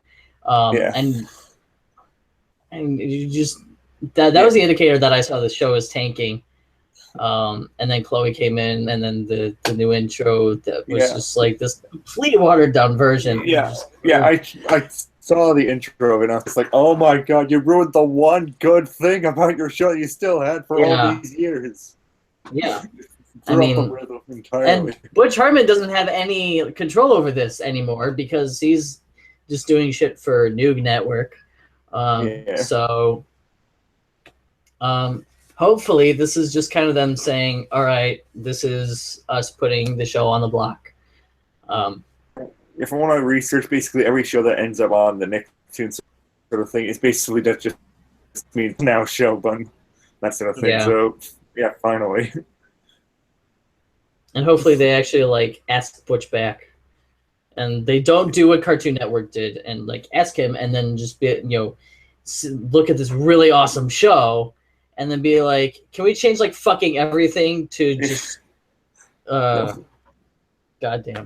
and you just that was the indicator that I saw the show was tanking. And then Chloe came in, and then the new intro that was just like this completely watered down version. I saw the intro of it, and I was like, oh my god, you ruined the one good thing about your show you still had for all these years. Yeah. I mean, and Butch Hartman doesn't have any control over this anymore because he's just doing shit for Noog Network. So hopefully this is just kind of them saying, all right, this is us putting the show on the block. If I want to research, basically every show that ends up on the Nicktoons sort of thing is basically that just means now show button, that sort of thing. Yeah. So yeah, finally. And hopefully they actually like ask Butch back, and they don't do what Cartoon Network did and like ask him and then just be look at this really awesome show and then be like, can we change like fucking everything to just goddamn.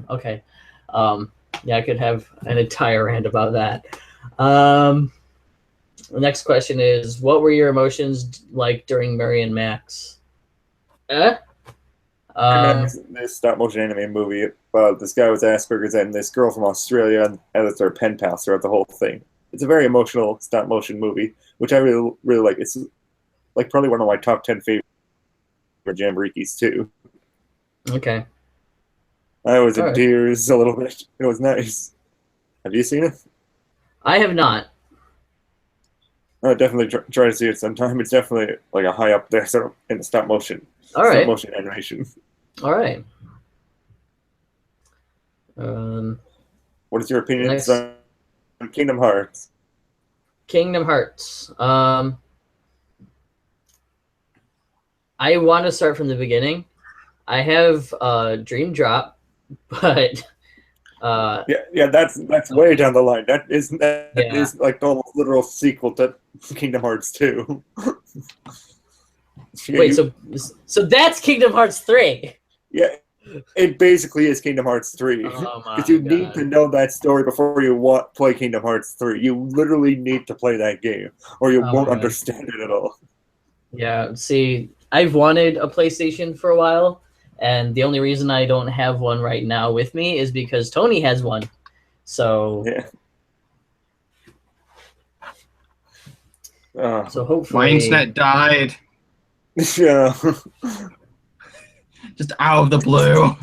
Okay. Yeah, I could have an entire rant about that. The next question is, what were your emotions like during Murray and Max? This stop motion anime movie about this guy with Asperger's and this girl from Australia, and it's their pen pals throughout the whole thing. It's a very emotional stop motion movie, which I really, really like. It's like probably one of my top 10 favorite Jambareeqis too. Okay. I was in tears a little bit. It was nice. Have you seen it? I have not. I definitely try to see it sometime. It's definitely like a high up there sort of in the stop motion. All right. Stop motion animation. All right. What is your opinion Next. on Kingdom Hearts? Kingdom Hearts. I want to start from the beginning. I have Dream Drop, but yeah, that's way down the line. That is like the almost literal sequel to Kingdom Hearts 2. Wait, so that's Kingdom Hearts 3. Yeah, it basically is Kingdom Hearts 3. Because you need to know that story before you play Kingdom Hearts 3. You literally need to play that game, or you won't understand it at all. Yeah, see, I've wanted a PlayStation for a while, and the only reason I don't have one right now with me is because Tony has one. So, yeah. So hopefully my internet died. Yeah. Just out of the blue.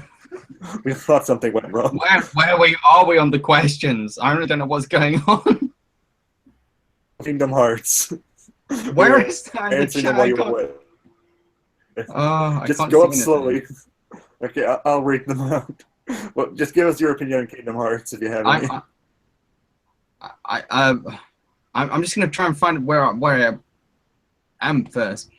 We thought something went wrong. Where are we on the questions? I really don't know what's going on. Kingdom Hearts. Where is that in the Answering them chat? while you're away. Just go up slowly. Okay, I'll read them out. Well, just give us your opinion on Kingdom Hearts if you have any. I'm just gonna try and find where I am first.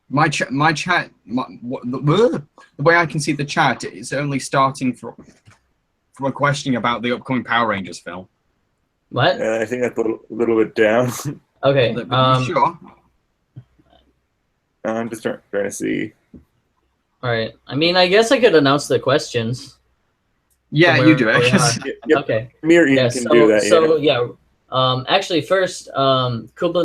My chat, the way I can see the chat, it's only starting from a question about the upcoming Power Rangers film. What? I think that's a little bit down. Okay. Sure. I'm just trying to see. All right. I mean, I guess I could announce the questions. Yeah, you do it. Okay. Me or Ian can do that. So yeah. Actually, first, Kubla